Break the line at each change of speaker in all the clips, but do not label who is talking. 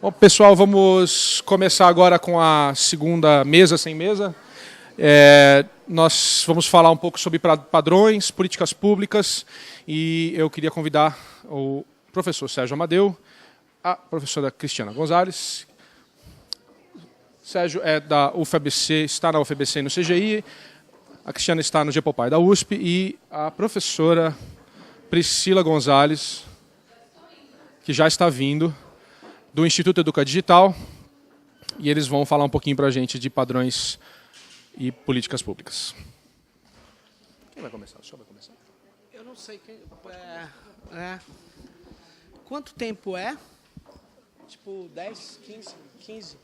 Bom, pessoal, vamos começar agora com a segunda mesa sem mesa. Nós vamos falar um pouco sobre padrões, políticas públicas, e eu queria convidar o professor Sérgio Amadeu, a professora Cristiana Gonzalez. Sérgio é da UFABC, está na UFABC e no CGI, a Cristiana está no GEPOPAI da USP, e a professora Priscila Gonzalez, que já está vindo, do Instituto Educa Digital, e eles vão falar um pouquinho para a gente de padrões e políticas públicas. Quem vai começar? O senhor vai começar?
Eu não sei quem... Quanto tempo é? Tipo, 10, 15?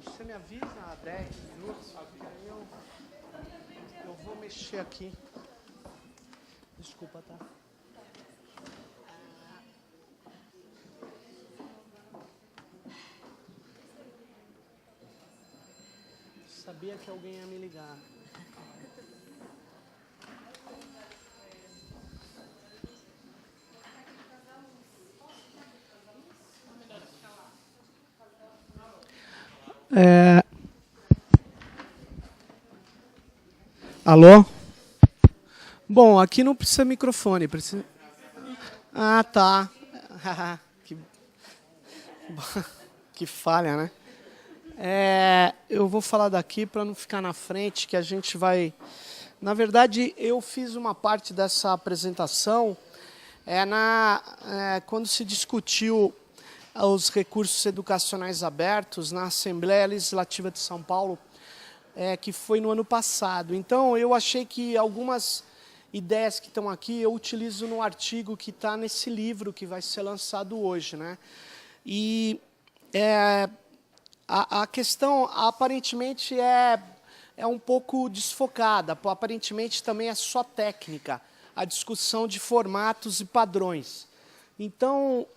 Você me avisa há 10 minutos, porque aí eu vou mexer aqui. Desculpa, tá? Sabia que alguém ia me ligar. Alô? Bom, aqui não precisa microfone. Precisa... Ah, tá. Que falha, né? Eu vou falar daqui para não ficar na frente, que a gente vai... Na verdade, eu fiz uma parte dessa apresentação quando se discutiu os recursos educacionais abertos na Assembleia Legislativa de São Paulo, que foi no ano passado. Então, eu achei que algumas ideias que estão aqui eu utilizo no artigo que está nesse livro que vai ser lançado hoje, né? E... A questão, aparentemente, é um pouco desfocada. Aparentemente, também é só técnica, a discussão de formatos e padrões. Então,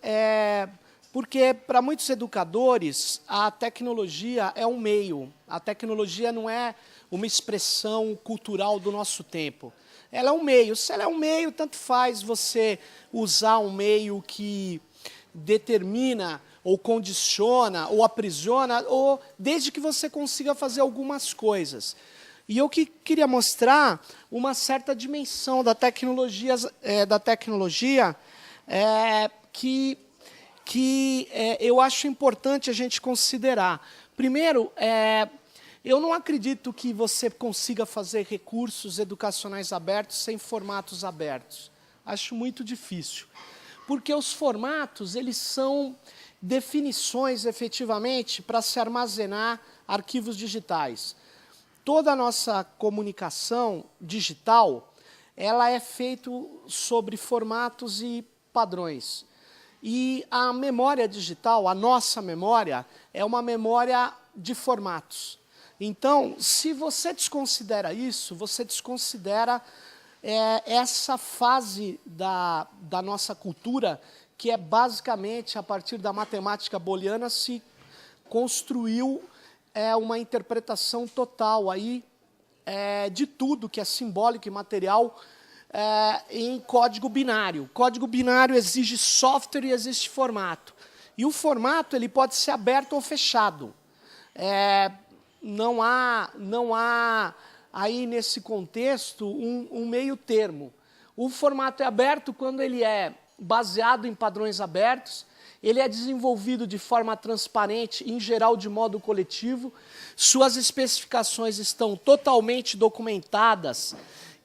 porque, para muitos educadores, a tecnologia é um meio. A tecnologia não é uma expressão cultural do nosso tempo. Ela é um meio. Se ela é um meio, tanto faz você usar um meio que determina ou condiciona, ou aprisiona, ou desde que você consiga fazer algumas coisas. E eu queria mostrar uma certa dimensão da tecnologia, que eu acho importante a gente considerar. Primeiro, eu não acredito que você consiga fazer recursos educacionais abertos sem formatos abertos. Acho muito difícil. Porque os formatos, eles são definições, efetivamente, para se armazenar arquivos digitais. Toda a nossa comunicação digital, ela é feita sobre formatos e padrões. E a memória digital, a nossa memória, é uma memória de formatos. Então, se você desconsidera isso, você desconsidera essa fase da nossa cultura, que é basicamente, a partir da matemática booleana, se construiu uma interpretação total aí, de tudo que é simbólico e material em código binário. Código binário exige software e exige formato. E o formato ele pode ser aberto ou fechado. Não há aí, nesse contexto, um meio termo. O formato é aberto quando ele é baseado em padrões abertos, ele é desenvolvido de forma transparente, em geral de modo coletivo, suas especificações estão totalmente documentadas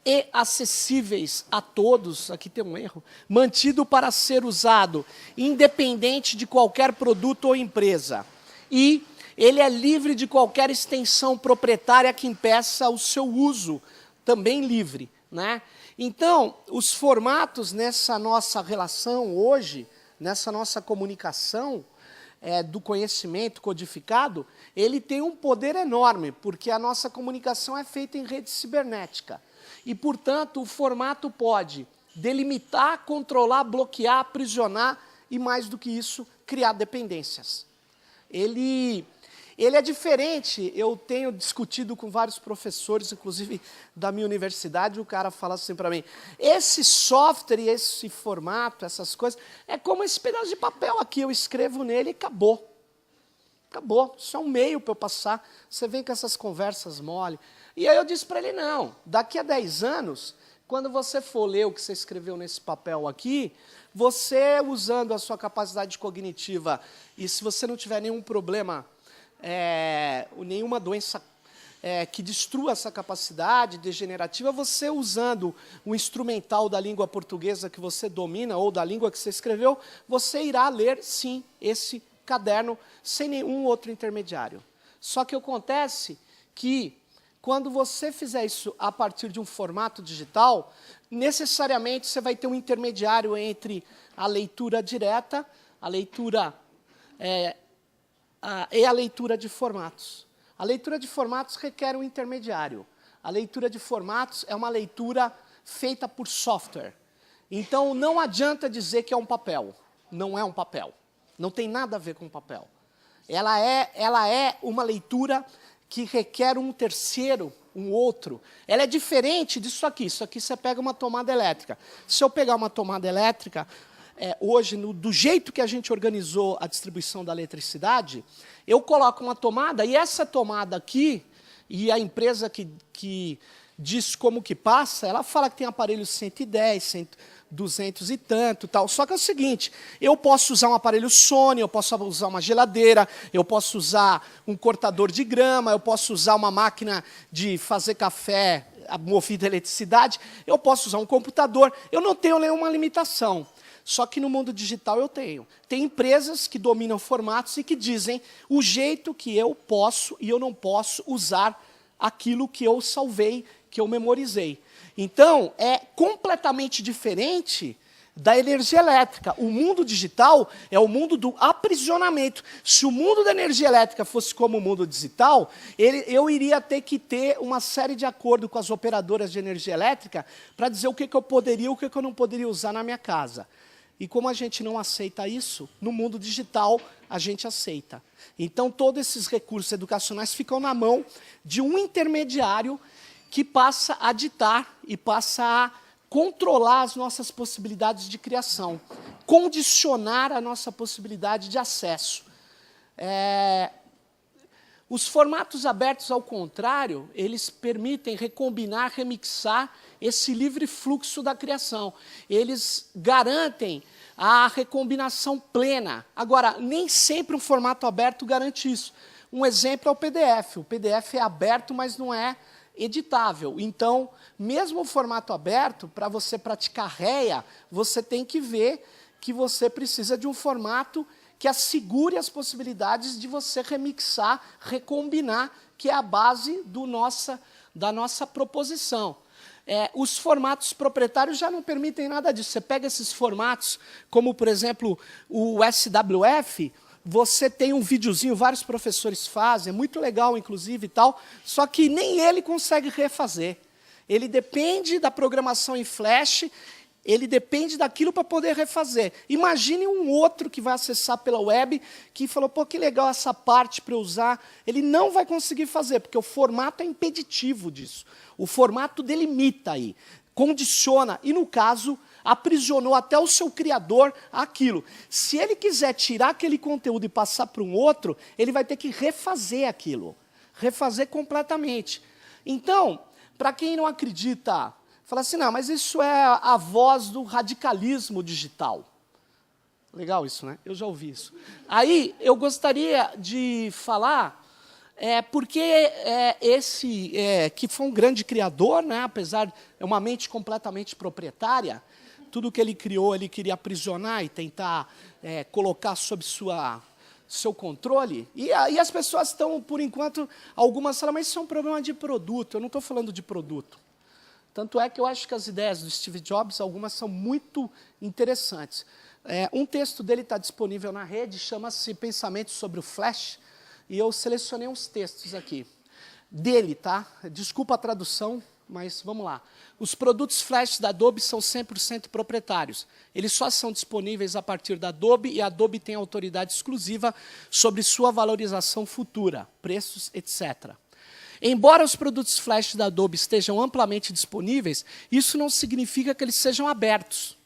e acessíveis a todos, aqui tem um erro, mantido para ser usado independente de qualquer produto ou empresa. E ele é livre de qualquer extensão proprietária que impeça o seu uso, também livre, né? Então, os formatos nessa nossa relação hoje, nessa nossa comunicação do conhecimento codificado, ele tem um poder enorme, porque a nossa comunicação é feita em rede cibernética. E, portanto, o formato pode delimitar, controlar, bloquear, aprisionar e, mais do que isso, criar dependências. Ele Ele é diferente, eu tenho discutido com vários professores, inclusive da minha universidade, o cara fala assim para mim, esse software e esse formato, essas coisas, é como esse pedaço de papel aqui, eu escrevo nele e acabou. Acabou, isso é um meio para eu passar, você vem com essas conversas mole. E aí eu disse para ele, não, daqui a 10 anos, quando você for ler o que você escreveu nesse papel aqui, você usando a sua capacidade cognitiva, e se você não tiver nenhum problema, nenhuma doença que destrua essa capacidade degenerativa, você usando o instrumental da língua portuguesa que você domina, ou da língua que você escreveu, você irá ler, sim, esse caderno, sem nenhum outro intermediário. Só que acontece que, quando você fizer isso a partir de um formato digital, necessariamente você vai ter um intermediário entre a leitura direta, a leitura e a leitura de formatos. A leitura de formatos requer um intermediário. A leitura de formatos é uma leitura feita por software. Então, não adianta dizer que é um papel. Não é um papel. Não tem nada a ver com papel. Ela é uma leitura que requer um terceiro, um outro. Ela é diferente disso aqui. Isso aqui você pega uma tomada elétrica. Se eu pegar uma tomada elétrica, hoje, do jeito que a gente organizou a distribuição da eletricidade, eu coloco uma tomada, e essa tomada aqui, e a empresa que diz como que passa, ela fala que tem aparelho 110, 200 e tanto, tal. Só que é o seguinte, eu posso usar um aparelho Sony, eu posso usar uma geladeira, eu posso usar um cortador de grama, eu posso usar uma máquina de fazer café movida a eletricidade, eu posso usar um computador, eu não tenho nenhuma limitação. Só que no mundo digital eu tenho. Tem empresas que dominam formatos e que dizem o jeito que eu posso e eu não posso usar aquilo que eu salvei, que eu memorizei. Então, é completamente diferente da energia elétrica. O mundo digital é o mundo do aprisionamento. Se o mundo da energia elétrica fosse como o mundo digital, eu iria ter que ter uma série de acordos com as operadoras de energia elétrica para dizer o que eu poderia e o que eu não poderia usar na minha casa. E como a gente não aceita isso, no mundo digital a gente aceita. Então, todos esses recursos educacionais ficam na mão de um intermediário que passa a ditar e passa a controlar as nossas possibilidades de criação, condicionar a nossa possibilidade de acesso. Os formatos abertos, ao contrário, eles permitem recombinar, remixar esse livre fluxo da criação. Eles garantem a recombinação plena. Agora, nem sempre um formato aberto garante isso. Um exemplo é o PDF. O PDF é aberto, mas não é editável. Então, mesmo o formato aberto, para você praticar REA, você tem que ver que você precisa de um formato que assegure as possibilidades de você remixar, recombinar, que é a base da nossa proposição. Os formatos proprietários já não permitem nada disso. Você pega esses formatos, como, por exemplo, o SWF, você tem um videozinho, vários professores fazem, é muito legal, inclusive, e tal, só que nem ele consegue refazer. Ele depende da programação em Flash, ele depende daquilo para poder refazer. Imagine um outro que vai acessar pela web, que falou, pô, que legal essa parte para eu usar. Ele não vai conseguir fazer, porque o formato é impeditivo disso. O formato delimita aí, condiciona, e no caso, aprisionou até o seu criador aquilo. Se ele quiser tirar aquele conteúdo e passar para um outro, ele vai ter que refazer aquilo, refazer completamente. Então, para quem não acredita, fala assim, não, mas isso é a voz do radicalismo digital. Legal isso, né? Eu já ouvi isso. Aí, eu gostaria de falar, porque que foi um grande criador, né? Apesar, é uma mente completamente proprietária, tudo que ele criou, ele queria aprisionar e tentar colocar sob seu controle. E as pessoas estão, por enquanto, algumas falam, mas isso é um problema de produto. Eu não estou falando de produto. Tanto é que eu acho que as ideias do Steve Jobs, algumas são muito interessantes. Um texto dele está disponível na rede, chama-se Pensamentos sobre o Flash, e eu selecionei uns textos aqui. Dele, tá? Desculpa a tradução, mas vamos lá. Os produtos Flash da Adobe são 100% proprietários. Eles só são disponíveis a partir da Adobe e a Adobe tem autoridade exclusiva sobre sua valorização futura, preços, etc. Embora os produtos Flash da Adobe estejam amplamente disponíveis, isso não significa que eles sejam abertos.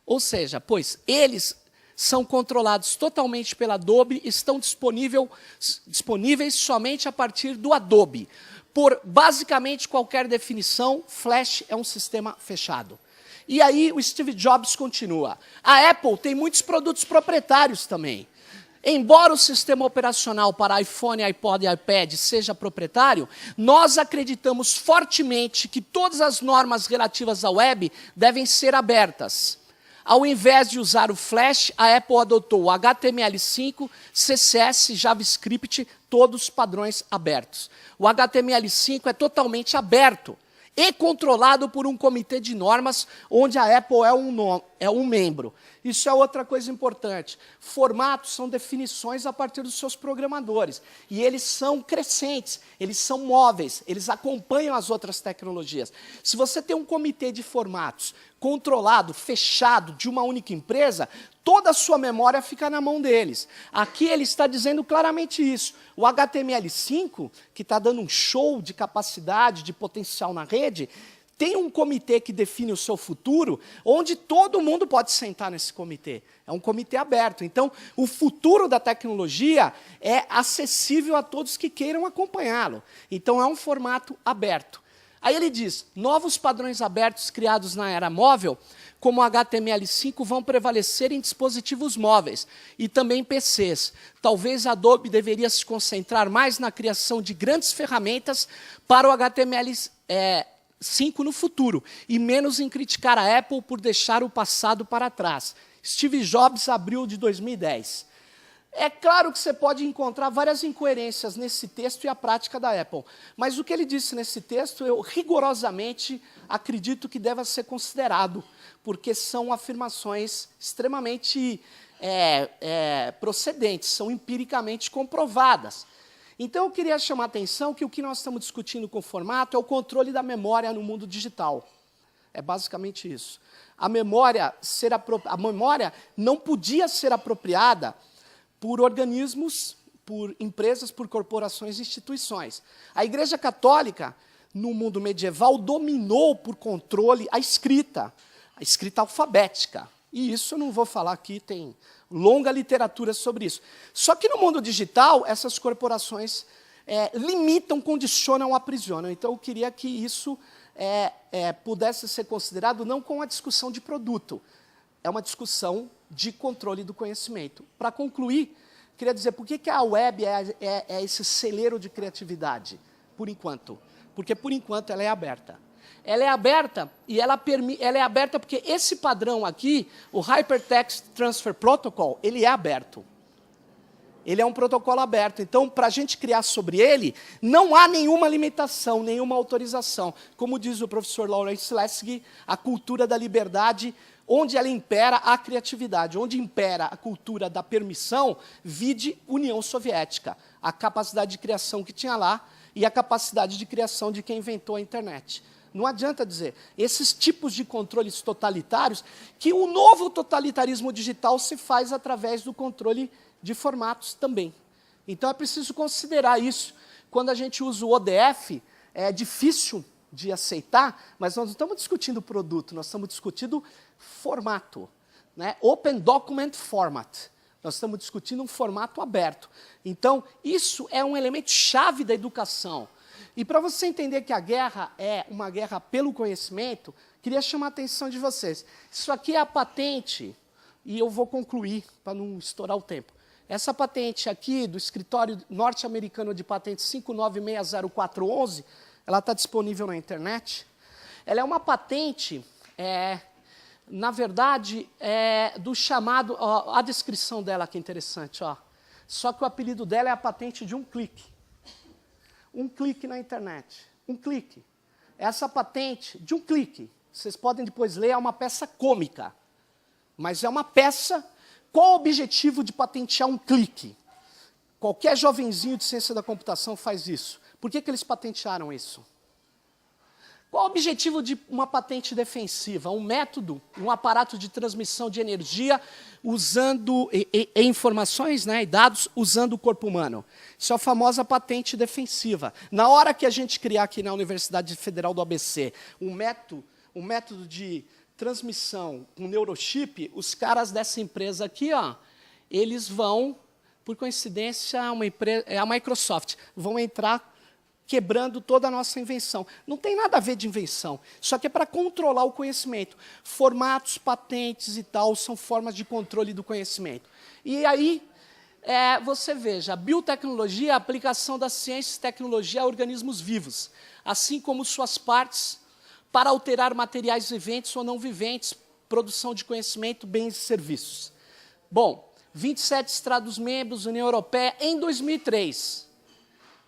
Ou seja, pois eles são controlados totalmente pela Adobe, estão disponíveis somente a partir do Adobe. Por basicamente qualquer definição, Flash é um sistema fechado. E aí o Steve Jobs continua. A Apple tem muitos produtos proprietários também. Embora o sistema operacional para iPhone, iPod e iPad seja proprietário, nós acreditamos fortemente que todas as normas relativas à web devem ser abertas. Ao invés de usar o Flash, a Apple adotou o HTML5, CSS, JavaScript, todos padrões abertos. O HTML5 é totalmente aberto e controlado por um comitê de normas, onde a Apple é um membro. Isso é outra coisa importante. Formatos são definições a partir dos seus programadores. E eles são crescentes, eles são móveis, eles acompanham as outras tecnologias. Se você tem um comitê de formatos controlado, fechado, de uma única empresa, toda a sua memória fica na mão deles. Aqui ele está dizendo claramente isso. O HTML5, que está dando um show de capacidade, de potencial na rede, tem um comitê que define o seu futuro, onde todo mundo pode sentar nesse comitê. É um comitê aberto. Então, o futuro da tecnologia é acessível a todos que queiram acompanhá-lo. Então, é um formato aberto. Aí ele diz, novos padrões abertos criados na era móvel, como o HTML5, vão prevalecer em dispositivos móveis e também PCs. Talvez a Adobe deveria se concentrar mais na criação de grandes ferramentas para o HTML5 no futuro, e menos em criticar a Apple por deixar o passado para trás. Steve Jobs, abril de 2010. É claro que você pode encontrar várias incoerências nesse texto e a prática da Apple, mas o que ele disse nesse texto, eu rigorosamente acredito que deva ser considerado, porque são afirmações extremamente procedentes, são empiricamente comprovadas. Então, eu queria chamar a atenção que o que nós estamos discutindo com o formato é o controle da memória no mundo digital. É basicamente isso. A memória não podia ser apropriada por organismos, por empresas, por corporações e instituições. A Igreja Católica, no mundo medieval, dominou por controle a escrita alfabética. E isso eu não vou falar aqui, tem longa literatura sobre isso. Só que no mundo digital, essas corporações limitam, condicionam, aprisionam. Então, eu queria que isso pudesse ser considerado não com a discussão de produto, é uma discussão de controle do conhecimento. Para concluir, queria dizer, por que a web é esse celeiro de criatividade, por enquanto? Porque, por enquanto, ela é aberta. Ela é aberta, e ela é aberta porque esse padrão aqui, o Hypertext Transfer Protocol, ele é aberto. Ele é um protocolo aberto. Então, para a gente criar sobre ele, não há nenhuma limitação, nenhuma autorização. Como diz o professor Lawrence Lessig, a cultura da liberdade, onde ela impera a criatividade, onde impera a cultura da permissão, vide União Soviética, a capacidade de criação que tinha lá e a capacidade de criação de quem inventou a internet. Não adianta dizer, esses tipos de controles totalitários, que o novo totalitarismo digital se faz através do controle de formatos também. Então, é preciso considerar isso. Quando a gente usa o ODF, é difícil de aceitar, mas nós não estamos discutindo produto, nós estamos discutindo formato, né? Open Document Format. Nós estamos discutindo um formato aberto. Então, isso é um elemento chave da educação. E para você entender que a guerra é uma guerra pelo conhecimento, queria chamar a atenção de vocês. Isso aqui é a patente, e eu vou concluir para não estourar o tempo. Essa patente aqui, do escritório norte-americano de patentes 5960411, ela está disponível na internet. Ela é uma patente, na verdade, do chamado... Ó, a descrição dela que é interessante. Ó. Só que o apelido dela é a patente de um clique. Um clique na internet. Um clique. Essa patente de um clique, vocês podem depois ler, é uma peça cômica. Mas é uma peça... Qual o objetivo de patentear um clique? Qualquer jovenzinho de ciência da computação faz isso. Por que eles patentearam isso? Qual o objetivo de uma patente defensiva? Um método, um aparato de transmissão de energia usando informações, né, e dados usando o corpo humano. Isso é a famosa patente defensiva. Na hora que a gente criar aqui na Universidade Federal do ABC um método de transmissão com neurochip, os caras dessa empresa aqui, ó, eles vão, por coincidência, a Microsoft, vão entrar quebrando toda a nossa invenção. Não tem nada a ver de invenção, só que é para controlar o conhecimento. Formatos, patentes e tal são formas de controle do conhecimento. E aí, você veja, biotecnologia é a aplicação da ciência e tecnologia a organismos vivos, assim como suas partes, para alterar materiais viventes ou não viventes, produção de conhecimento, bens e serviços. Bom, 27 Estados-membros, União Europeia, em 2003,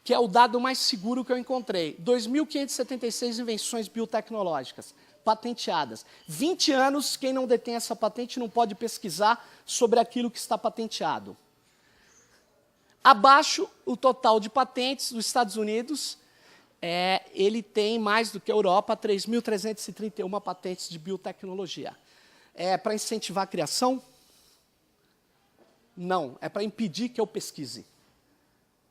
que é o dado mais seguro que eu encontrei, 2.576 invenções biotecnológicas patenteadas. 20 anos, quem não detém essa patente não pode pesquisar sobre aquilo que está patenteado. Abaixo, o total de patentes dos Estados Unidos, ele tem mais do que a Europa, 3.331 patentes de biotecnologia. É para incentivar a criação? Não, é para impedir que eu pesquise.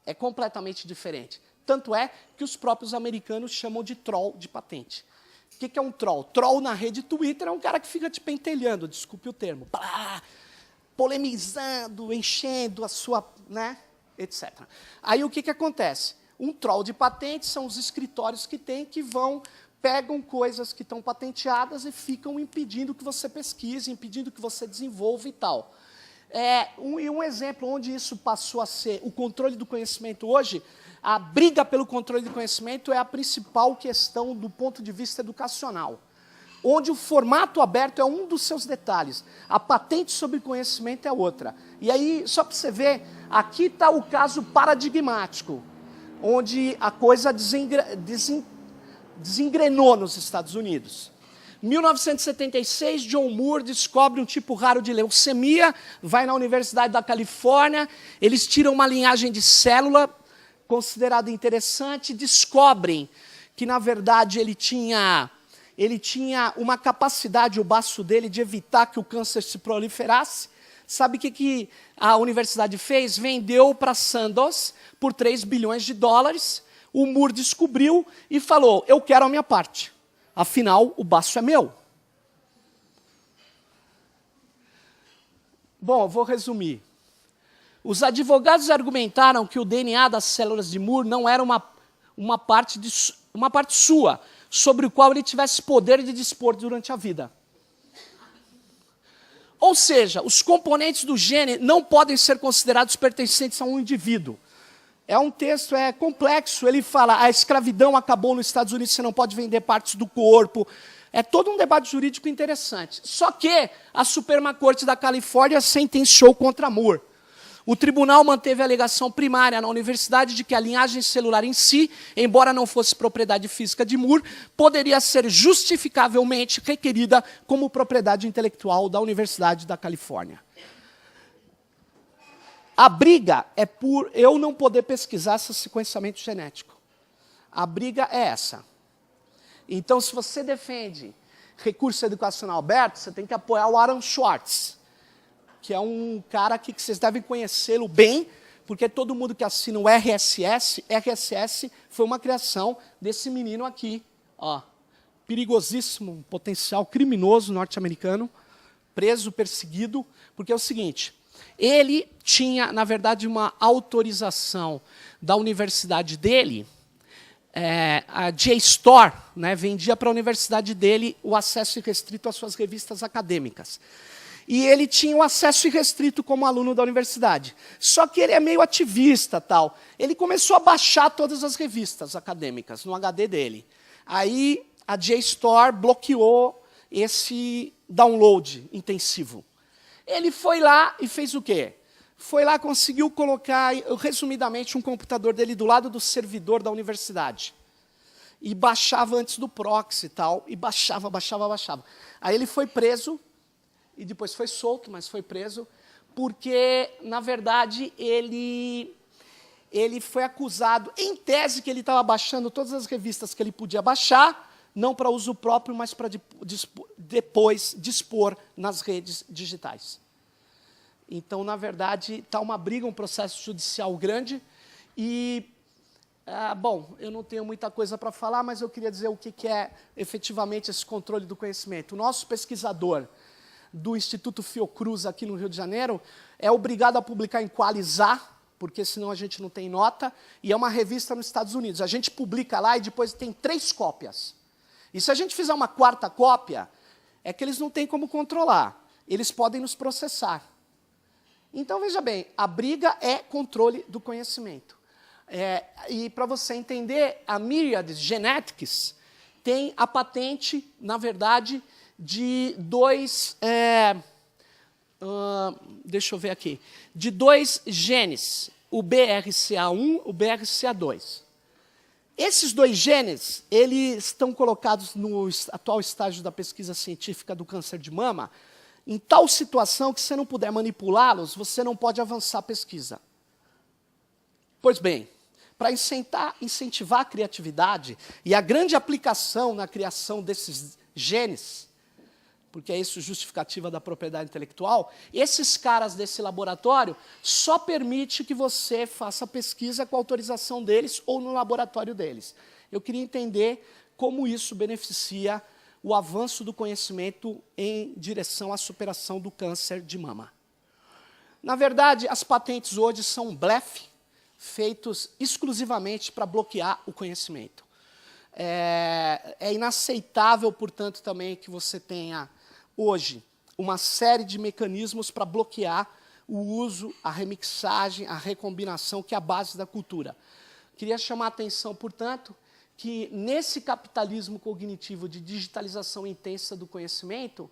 É completamente diferente. Tanto é que os próprios americanos chamam de troll de patente. O que é um troll? Troll na rede Twitter é um cara que fica te pentelhando, desculpe o termo, polemizando, enchendo a sua, né, etc. Aí o que acontece? Um troll de patentes são os escritórios que tem que pegam coisas que estão patenteadas e ficam impedindo que você pesquise, impedindo que você desenvolva e tal. Um exemplo onde isso passou a ser o controle do conhecimento hoje, a briga pelo controle do conhecimento é a principal questão do ponto de vista educacional, onde o formato aberto é um dos seus detalhes, a patente sobre conhecimento é outra. E aí, só para você ver, aqui está o caso paradigmático, onde a coisa desengrenou nos Estados Unidos. 1976, John Moore descobre um tipo raro de leucemia, vai na Universidade da Califórnia, eles tiram uma linhagem de célula considerada interessante, descobrem que, na verdade, ele tinha uma capacidade, o baço dele, de evitar que o câncer se proliferasse. Sabe o que a universidade fez? Vendeu para Sandoz por 3 bilhões de dólares, o Moore descobriu e falou, eu quero a minha parte. Afinal, o baço é meu. Bom, vou resumir. Os advogados argumentaram que o DNA das células de Moore não era uma parte sua, sobre o qual ele tivesse poder de dispor durante a vida. Ou seja, os componentes do gene não podem ser considerados pertencentes a um indivíduo. É um texto complexo, ele fala, a escravidão acabou nos Estados Unidos, você não pode vender partes do corpo. É todo um debate jurídico interessante. Só que a Suprema Corte da Califórnia sentenciou contra Moore. O tribunal manteve a alegação primária na universidade de que a linhagem celular em si, embora não fosse propriedade física de Moore, poderia ser justificavelmente requerida como propriedade intelectual da Universidade da Califórnia. A briga é por eu não poder pesquisar esse sequenciamento genético. A briga é essa. Então, se você defende recurso educacional aberto, você tem que apoiar o Aaron Swartz, que é um cara que vocês devem conhecê-lo bem, porque todo mundo que assina o RSS foi uma criação desse menino aqui, ó, perigosíssimo, um potencial criminoso norte-americano, preso, perseguido, porque é o seguinte... Ele tinha, na verdade, uma autorização da universidade dele, a JSTOR, né, vendia para a universidade dele o acesso irrestrito às suas revistas acadêmicas. E ele tinha o acesso irrestrito como aluno da universidade. Só que ele é meio ativista, tal. Ele começou a baixar todas as revistas acadêmicas no HD dele. Aí a JSTOR bloqueou esse download intensivo. Ele foi lá e fez o quê? Foi lá, conseguiu colocar, resumidamente, um computador dele do lado do servidor da universidade. E baixava antes do proxy e tal, e baixava. Aí ele foi preso, e depois foi solto, mas foi preso, porque, na verdade, ele foi acusado, em tese, que ele estava baixando todas as revistas que ele podia baixar, não para uso próprio, mas para depois dispor nas redes digitais. Então, na verdade, está uma briga, um processo judicial grande. E, bom, eu não tenho muita coisa para falar, mas eu queria dizer o que é efetivamente esse controle do conhecimento. O nosso pesquisador do Instituto Fiocruz, aqui no Rio de Janeiro, é obrigado a publicar em Qualizar, porque senão a gente não tem nota, e é uma revista nos Estados Unidos. A gente publica lá e depois tem 3 cópias. E se a gente fizer uma 4ª cópia, é que eles não têm como controlar. Eles podem nos processar. Então, veja bem, a briga é controle do conhecimento. E para você entender, a Myriad Genetics tem a patente, na verdade, de 2... deixa eu ver aqui. De 2 genes, o BRCA1 e o BRCA2. Esses 2 genes, eles estão colocados no atual estágio da pesquisa científica do câncer de mama, em tal situação que, se você não puder manipulá-los, você não pode avançar a pesquisa. Pois bem, para incentivar a criatividade e a grande aplicação na criação desses genes, porque é isso justificativa da propriedade intelectual, esses caras desse laboratório só permite que você faça pesquisa com a autorização deles ou no laboratório deles. Eu queria entender como isso beneficia o avanço do conhecimento em direção à superação do câncer de mama. Na verdade, as patentes hoje são um blefe feitos exclusivamente para bloquear o conhecimento. É inaceitável, portanto, também que você tenha hoje uma série de mecanismos para bloquear o uso, a remixagem, a recombinação, que é a base da cultura. Queria chamar a atenção, portanto, que nesse capitalismo cognitivo de digitalização intensa do conhecimento,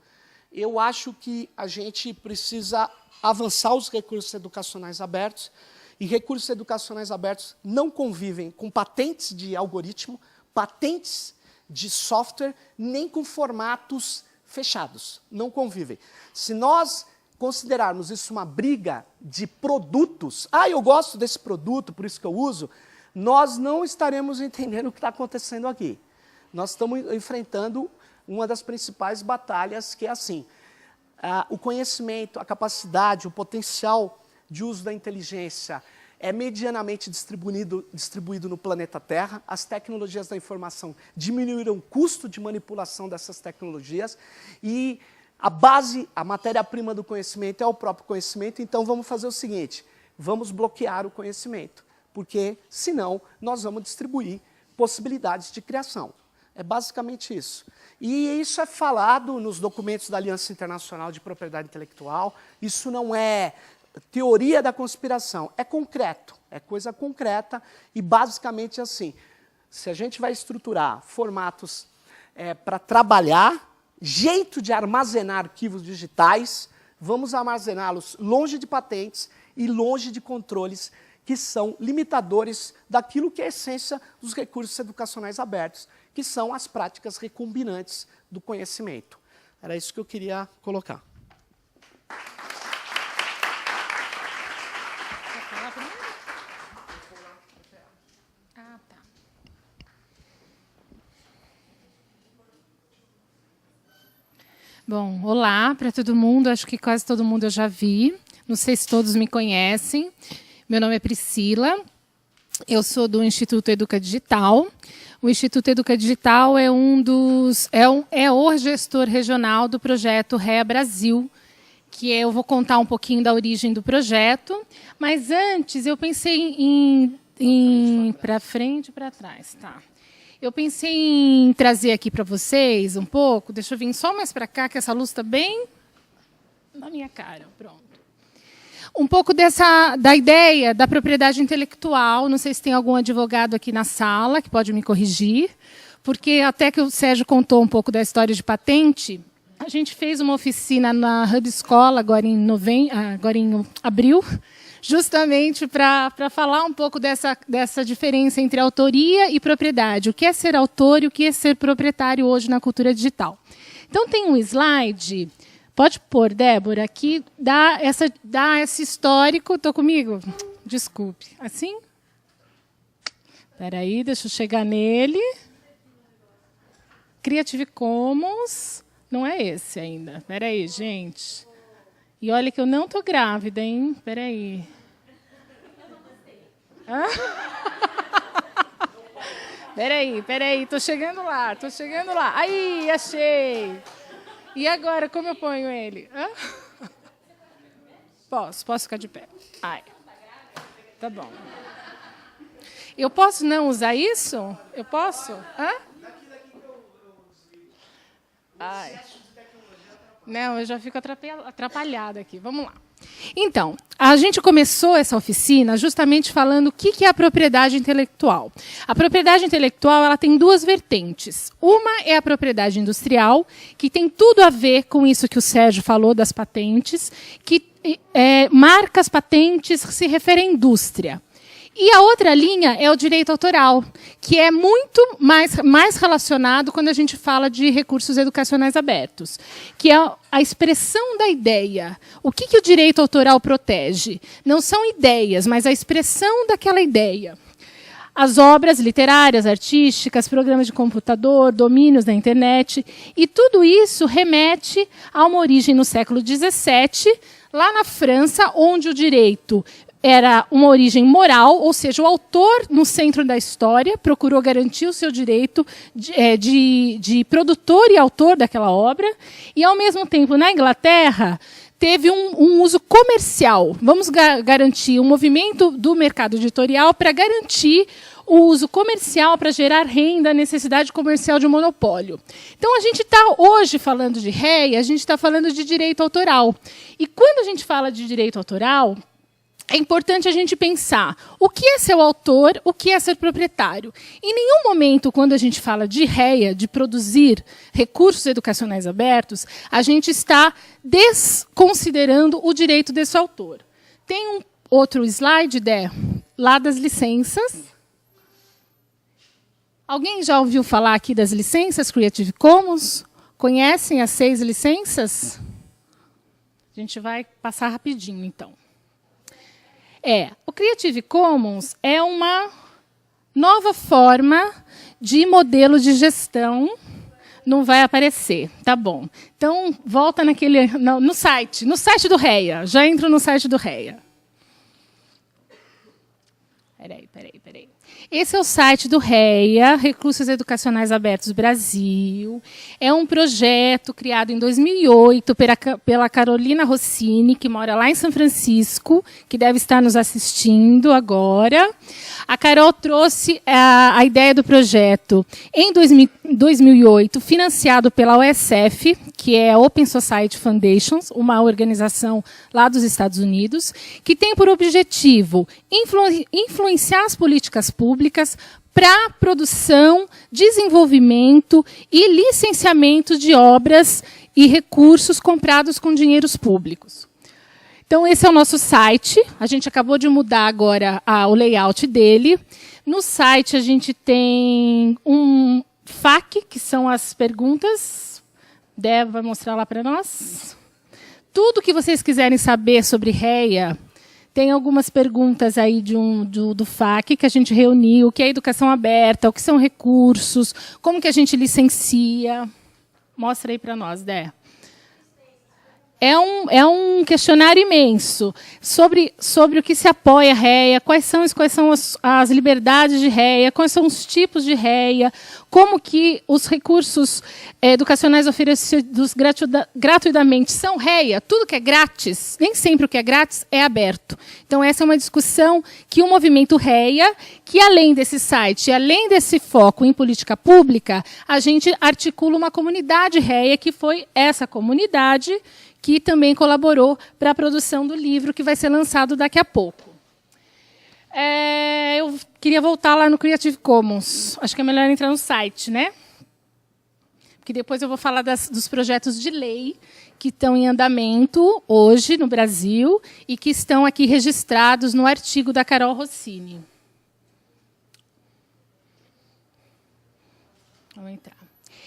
eu acho que a gente precisa avançar os recursos educacionais abertos, e recursos educacionais abertos não convivem com patentes de algoritmo, patentes de software, nem com formatos fechados. Não convivem. Se nós considerarmos isso uma briga de produtos, eu gosto desse produto, por isso que eu uso, nós não estaremos entendendo o que está acontecendo aqui. Nós estamos enfrentando uma das principais batalhas, que é assim, o conhecimento, a capacidade, o potencial de uso da inteligência é medianamente distribuído no planeta Terra. As tecnologias da informação diminuíram o custo de manipulação dessas tecnologias e a base, a matéria-prima do conhecimento é o próprio conhecimento. Então, vamos fazer o seguinte, vamos bloquear o conhecimento, porque, senão, nós vamos distribuir possibilidades de criação. É basicamente isso. E isso é falado nos documentos da Aliança Internacional de Propriedade Intelectual. Isso não é teoria da conspiração, é concreto, é coisa concreta e basicamente assim, se a gente vai estruturar formatos para trabalhar, jeito de armazenar arquivos digitais, vamos armazená-los longe de patentes e longe de controles que são limitadores daquilo que é a essência dos recursos educacionais abertos, que são as práticas recombinantes do conhecimento. Era isso que eu queria colocar.
Bom, olá para todo mundo, acho que quase todo mundo eu já vi, não sei se todos me conhecem. Meu nome é Priscila, eu sou do Instituto Educa Digital. O Instituto Educa Digital é o gestor regional do projeto REA Brasil, que eu vou contar um pouquinho da origem do projeto, mas antes eu pensei em para frente e para trás, tá? Eu pensei em trazer aqui para vocês um pouco, deixa eu vir só mais para cá, que essa luz está bem na minha cara, pronto. Um pouco da ideia da propriedade intelectual, não sei se tem algum advogado aqui na sala que pode me corrigir, porque até que o Sérgio contou um pouco da história de patente, a gente fez uma oficina na Hub Escola agora em abril, justamente para falar um pouco dessa diferença entre autoria e propriedade. O que é ser autor e o que é ser proprietário hoje na cultura digital. Então, tem um slide, pode pôr, Débora, que dá esse histórico. Estou comigo? Desculpe. Assim? Espera aí, deixa eu chegar nele. Creative Commons não é esse ainda. Espera aí, gente. E olha que eu não estou grávida, hein? Espera aí. Peraí, estou chegando lá. Aí, achei. E agora, como eu ponho ele? Posso ficar de pé. Ai. Tá bom. Eu posso não usar isso? Eu posso? Ai. Não, eu já fico atrapalhada aqui. Vamos lá. Então, a gente começou essa oficina justamente falando o que é a propriedade intelectual. A propriedade intelectual ela tem duas vertentes. Uma é a propriedade industrial, que tem tudo a ver com isso que o Sérgio falou das patentes, que marcas, patentes se referem à indústria. E a outra linha é o direito autoral, que é muito mais relacionado quando a gente fala de recursos educacionais abertos, que é a expressão da ideia. O que o direito autoral protege? Não são ideias, mas a expressão daquela ideia. As obras literárias, artísticas, programas de computador, domínios da internet, e tudo isso remete a uma origem no século XVII, lá na França, onde o direito era uma origem moral, ou seja, o autor, no centro da história, procurou garantir o seu direito de produtor e autor daquela obra, e, ao mesmo tempo, na Inglaterra, teve um uso comercial. Vamos garantir um movimento do mercado editorial para garantir o uso comercial para gerar renda, a necessidade comercial de um monopólio. Então, a gente está hoje falando de réia, a gente está falando de direito autoral. E quando a gente fala de direito autoral, é importante a gente pensar o que é ser o autor, o que é ser proprietário. Em nenhum momento, quando a gente fala de réia, de produzir recursos educacionais abertos, a gente está desconsiderando o direito desse autor. Tem um outro slide, Dé, lá das licenças. Alguém já ouviu falar aqui das licenças Creative Commons? Conhecem as 6 licenças? A gente vai passar rapidinho, então. O Creative Commons é uma nova forma de modelo de gestão. Não vai aparecer, tá bom. Então, volta no site do REA. Já entro no site do REA. Peraí. Esse é o site do REA, Recursos Educacionais Abertos Brasil. É um projeto criado em 2008 pela Carolina Rossini, que mora lá em São Francisco, que deve estar nos assistindo agora. A Carol trouxe a ideia do projeto em 2008, financiado pela OSF, que é a Open Society Foundations, uma organização lá dos Estados Unidos, que tem por objetivo influenciar as políticas públicas para produção, desenvolvimento e licenciamento de obras e recursos comprados com dinheiros públicos. Então, esse é o nosso site. A gente acabou de mudar agora o layout dele. No site, a gente tem um FAQ, que são as perguntas. Débora vai mostrar lá para nós. Tudo que vocês quiserem saber sobre REA, tem algumas perguntas aí do FAQ que a gente reuniu, o que é educação aberta, o que são recursos, como que a gente licencia. Mostra aí para nós, Dé. É um questionário imenso sobre o que se apoia a REA, quais são as liberdades de REA, quais são os tipos de REA, como que os recursos educacionais oferecidos gratuitamente são REA, tudo que é grátis, nem sempre o que é grátis é aberto. Então, essa é uma discussão que o movimento REA, que além desse site, além desse foco em política pública, a gente articula uma comunidade REA, que foi essa comunidade que também colaborou para a produção do livro, que vai ser lançado daqui a pouco. Eu queria voltar lá no Creative Commons. Acho que é melhor entrar no site, né? Porque depois eu vou falar dos projetos de lei que estão em andamento hoje no Brasil e que estão aqui registrados no artigo da Carol Rossini. Vamos entrar.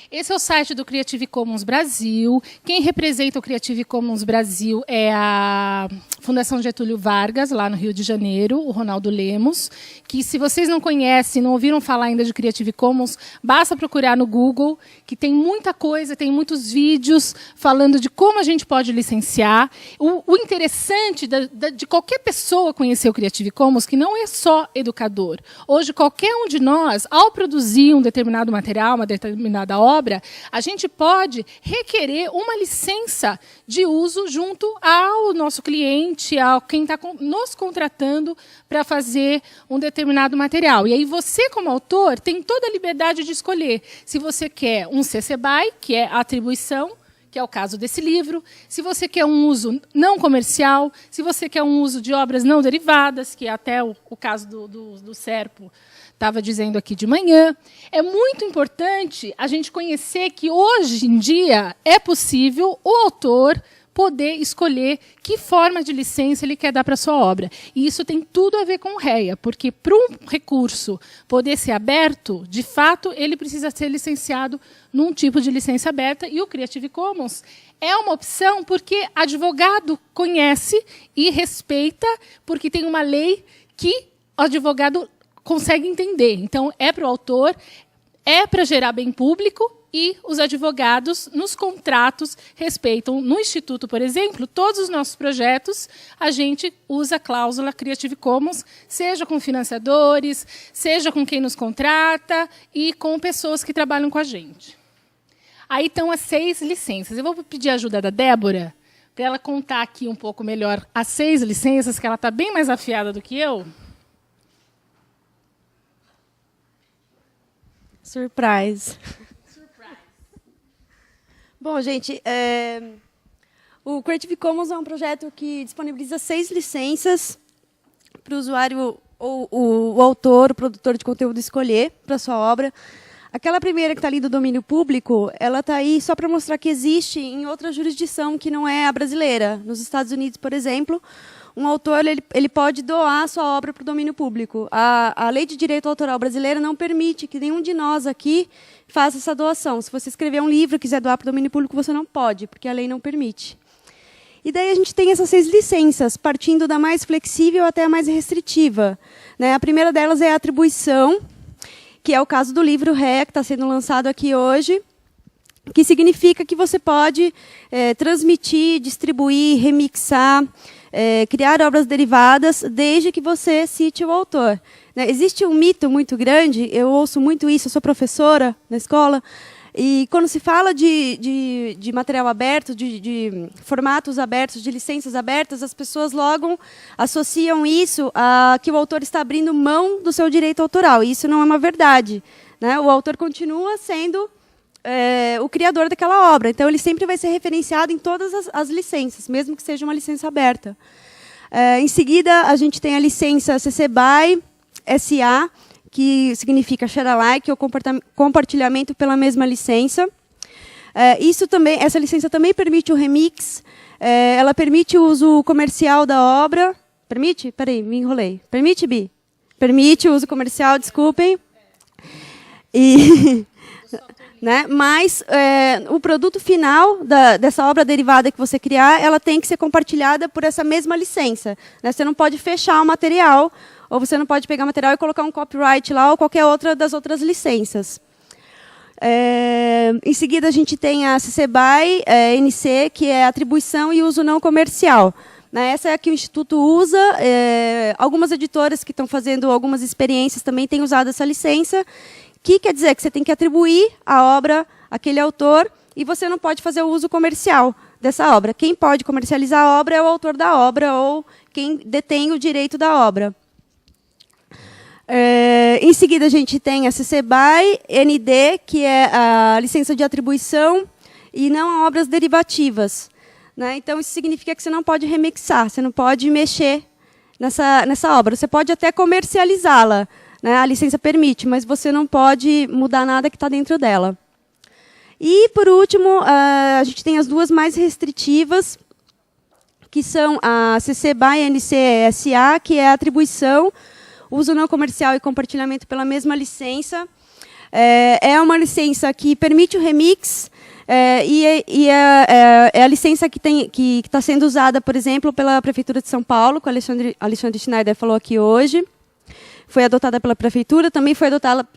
Esse é o site do Creative Commons Brasil. Quem representa o Creative Commons Brasil é a Fundação Getúlio Vargas, lá no Rio de Janeiro, o Ronaldo Lemos, que se vocês não conhecem, não ouviram falar ainda de Creative Commons, basta procurar no Google, que tem muita coisa, tem muitos vídeos falando de como a gente pode licenciar. O interessante de qualquer pessoa conhecer o Creative Commons, que não é só educador. Hoje, qualquer um de nós, ao produzir um determinado material, uma determinada obra, a gente pode requerer uma licença de uso junto ao nosso cliente, a quem está nos contratando para fazer um determinado material. E aí você, como autor, tem toda a liberdade de escolher se você quer um CC BY, que é a atribuição, que é o caso desse livro, se você quer um uso não comercial, se você quer um uso de obras não derivadas, que é até o caso do Serpo estava dizendo aqui de manhã. É muito importante a gente conhecer que, hoje em dia, é possível o autor poder escolher que forma de licença ele quer dar para a sua obra. E isso tem tudo a ver com o REA, porque para um recurso poder ser aberto, de fato, ele precisa ser licenciado num tipo de licença aberta, e o Creative Commons é uma opção porque advogado conhece e respeita, porque tem uma lei que o advogado consegue entender. Então, é para o autor, é para gerar bem público, e os advogados, nos contratos, respeitam. No Instituto, por exemplo, todos os nossos projetos, a gente usa a cláusula Creative Commons, seja com financiadores, seja com quem nos contrata e com pessoas que trabalham com a gente. Aí estão as 6 licenças. Eu vou pedir a ajuda da Débora, para ela contar aqui um pouco melhor as 6 licenças, que ela está bem mais afiada do que eu.
Surprise. Bom, gente, o Creative Commons é um projeto que disponibiliza 6 licenças para o usuário, ou o autor, o produtor de conteúdo escolher para a sua obra. Aquela primeira que está ali do domínio público, ela está aí só para mostrar que existe em outra jurisdição que não é a brasileira. Nos Estados Unidos, por exemplo, um autor ele pode doar a sua obra para o domínio público. A lei de direito autoral brasileira não permite que nenhum de nós aqui faça essa doação. Se você escrever um livro e quiser doar para o domínio público, você não pode, porque a lei não permite. E daí a gente tem essas 6 licenças, partindo da mais flexível até a mais restritiva. Né? A primeira delas é a atribuição, que é o caso do livro REA, que está sendo lançado aqui hoje, que significa que você pode transmitir, distribuir, remixar, criar obras derivadas, desde que você cite o autor. Né? Existe um mito muito grande, eu ouço muito isso, eu sou professora na escola, e quando se fala de material aberto, de formatos abertos, de licenças abertas, as pessoas logo associam isso a que o autor está abrindo mão do seu direito autoral. E isso não é uma verdade. Né? O autor continua sendo o criador daquela obra. Então, ele sempre vai ser referenciado em todas as licenças, mesmo que seja uma licença aberta. Em seguida, a gente tem a licença CC BY SA, que significa share alike, ou compartilhamento pela mesma licença. Essa licença também permite o remix, ela permite o uso comercial da obra. Permite? Peraí, me enrolei. Permite, Bi? Permite o uso comercial, desculpem. Né? Mas o produto final dessa obra derivada que você criar, ela tem que ser compartilhada por essa mesma licença. Né? Você não pode fechar o material, ou você não pode pegar o material e colocar um copyright lá, ou qualquer outra das outras licenças. Em seguida, a gente tem a CC BY NC, que é atribuição e uso não comercial. Né? Essa é a que o Instituto usa. Algumas editoras que estão fazendo algumas experiências também têm usado essa licença, que quer dizer que você tem que atribuir a obra àquele autor e você não pode fazer o uso comercial dessa obra. Quem pode comercializar a obra é o autor da obra ou quem detém o direito da obra. Em seguida, a gente tem a CC BY ND, que é a licença de atribuição e não a obras derivativas. Né? Então, isso significa que você não pode remixar, você não pode mexer nessa obra. Você pode até comercializá-la, né? A licença permite, mas você não pode mudar nada que está dentro dela. E, por último, a gente tem as duas mais restritivas, que são a CC BY NC SA, que é a atribuição, uso não comercial e compartilhamento pela mesma licença. É uma licença que permite o remix, É a licença que está sendo usada, por exemplo, pela Prefeitura de São Paulo, que o Alexandre Schneider falou aqui hoje. Foi adotada pela Prefeitura, também foi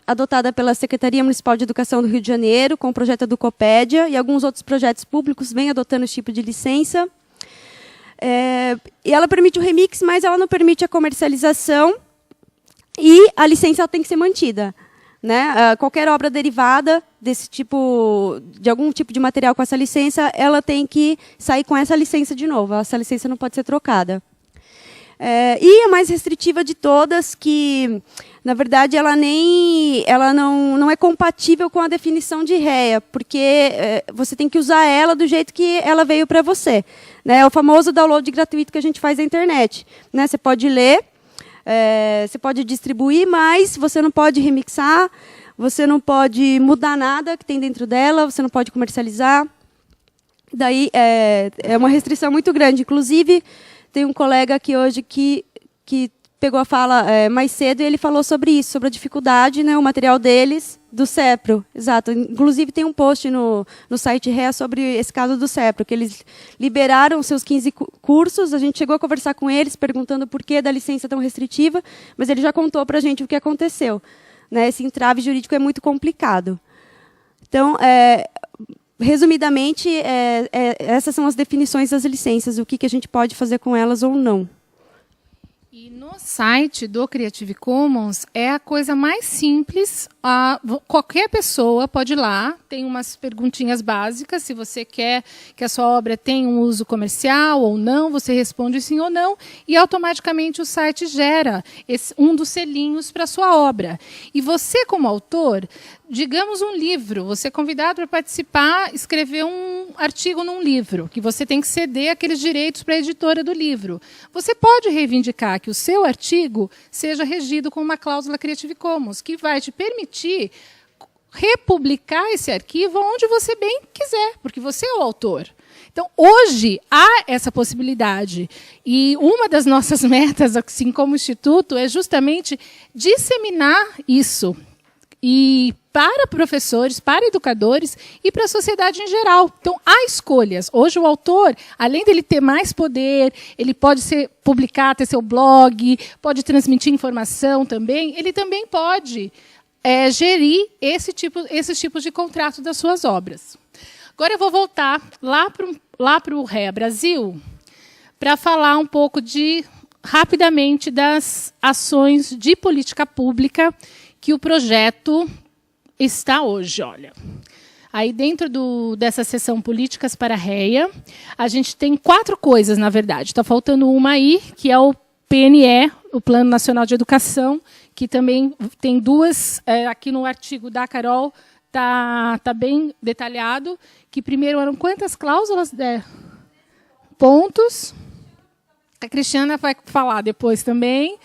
adotada pela Secretaria Municipal de Educação do Rio de Janeiro, com o projeto Educopédia, e alguns outros projetos públicos vêm adotando esse tipo de licença. E ela permite o remix, mas ela não permite a comercialização, e a licença tem que ser mantida. Né? Qualquer obra derivada de algum tipo de material com essa licença, ela tem que sair com essa licença de novo. Essa licença não pode ser trocada. E a mais restritiva de todas, que, na verdade, ela não é compatível com a definição de REA, porque você tem que usar ela do jeito que ela veio para você. Né? É o famoso download gratuito que a gente faz na internet. Né? Você pode ler, você pode distribuir, mas você não pode remixar, você não pode mudar nada que tem dentro dela, você não pode comercializar. Daí é uma restrição muito grande. Inclusive, tem um colega aqui hoje que pegou a fala mais cedo e ele falou sobre isso, sobre a dificuldade, né, o material deles, do CEPRO. Exato. Inclusive, tem um post no site REA sobre esse caso do CEPRO, que eles liberaram seus 15 cursos, a gente chegou a conversar com eles, perguntando por que da licença tão restritiva, mas ele já contou para a gente o que aconteceu. Né, esse entrave jurídico é muito complicado. Então, resumidamente, essas são as definições das licenças, o que a gente pode fazer com elas ou não.
E no site do Creative Commons é a coisa mais simples. Qualquer pessoa pode ir lá, tem umas perguntinhas básicas. Se você quer que a sua obra tenha um uso comercial ou não, você responde sim ou não, e automaticamente o site gera um dos selinhos para a sua obra. E você, como autor, digamos um livro, você é convidado para participar, escrever um artigo num livro, que você tem que ceder aqueles direitos para a editora do livro. Você pode reivindicar que o seu artigo seja regido com uma cláusula Creative Commons, que vai te permitir republicar esse arquivo onde você bem quiser, porque você é o autor. Então, hoje, há essa possibilidade. E uma das nossas metas, assim como Instituto, é justamente disseminar isso. E para professores, para educadores e para a sociedade em geral. Então, há escolhas. Hoje, o autor, além dele ter mais poder, ele pode publicar, ter seu blog, pode transmitir informação também, ele também pode gerir esses tipos de contrato das suas obras. Agora eu vou voltar lá para o REA Brasil para falar um pouco rapidamente das ações de política pública que o projeto está hoje. Olha, aí dentro dessa seção Políticas para a REA, a gente tem 4 coisas, na verdade. Está faltando uma aí, que é o PNE, o Plano Nacional de Educação, que também tem 2, aqui no artigo da Carol, tá bem detalhado, que primeiro eram quantas cláusulas? Pontos. A Cristiana vai falar depois também.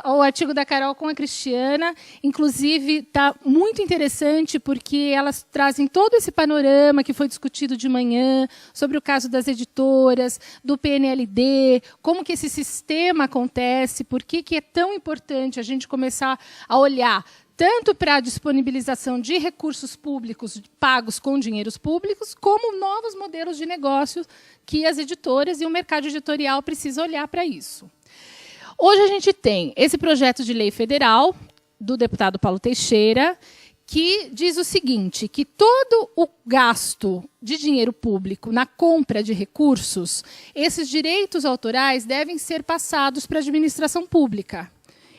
O artigo da Carol com a Cristiana, inclusive, está muito interessante, porque elas trazem todo esse panorama que foi discutido de manhã, sobre o caso das editoras, do PNLD, como que esse sistema acontece, por que é tão importante a gente começar a olhar tanto para a disponibilização de recursos públicos pagos com dinheiros públicos, como novos modelos de negócio que as editoras e o mercado editorial precisam olhar para isso. Hoje a gente tem esse projeto de lei federal do deputado Paulo Teixeira, que diz o seguinte, que todo o gasto de dinheiro público na compra de recursos, esses direitos autorais devem ser passados para a administração pública.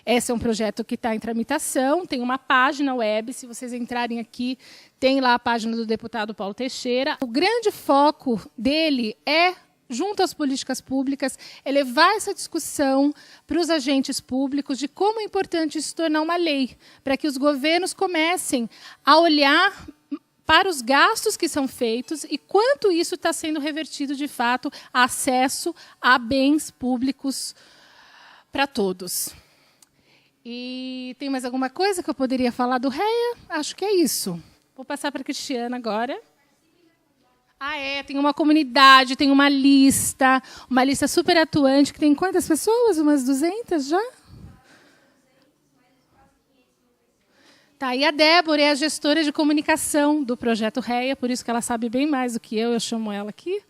Esse é um projeto que está em tramitação, tem uma página web, se vocês entrarem aqui, tem lá a página do deputado Paulo Teixeira. O grande foco dele junto às políticas públicas, é levar essa discussão para os agentes públicos de como é importante isso tornar uma lei, para que os governos comecem a olhar para os gastos que são feitos e quanto isso está sendo revertido, de fato, a acesso a bens públicos para todos. E tem mais alguma coisa que eu poderia falar do REA? Acho que é isso. Vou passar para a Cristiana agora. Tem uma comunidade, tem uma lista super atuante, que tem quantas pessoas? Umas 200 já? Tá, e a Débora é a gestora de comunicação do Projeto REA, por isso que ela sabe bem mais do que eu chamo ela aqui.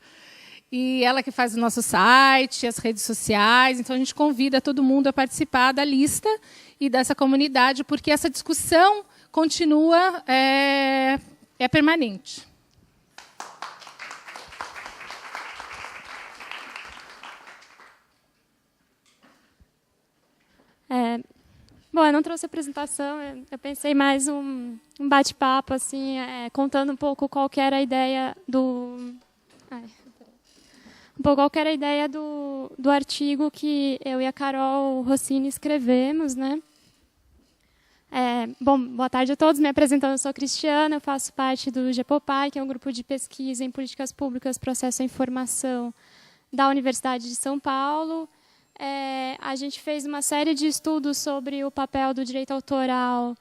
E ela que faz o nosso site, as redes sociais. Então, a gente convida todo mundo a participar da lista e dessa comunidade, porque essa discussão continua, é permanente.
Bom, eu não trouxe apresentação, eu pensei mais um bate-papo, assim, contando um pouco qual que era a ideia do artigo que eu e a Carol Rossini escrevemos, né? Bom, boa tarde a todos. Me apresentando, eu sou Cristiana, eu faço parte do GEPOPAI, que é um grupo de pesquisa em políticas públicas, processo à informação da Universidade de São Paulo. A gente fez uma série de estudos sobre o papel do direito autoral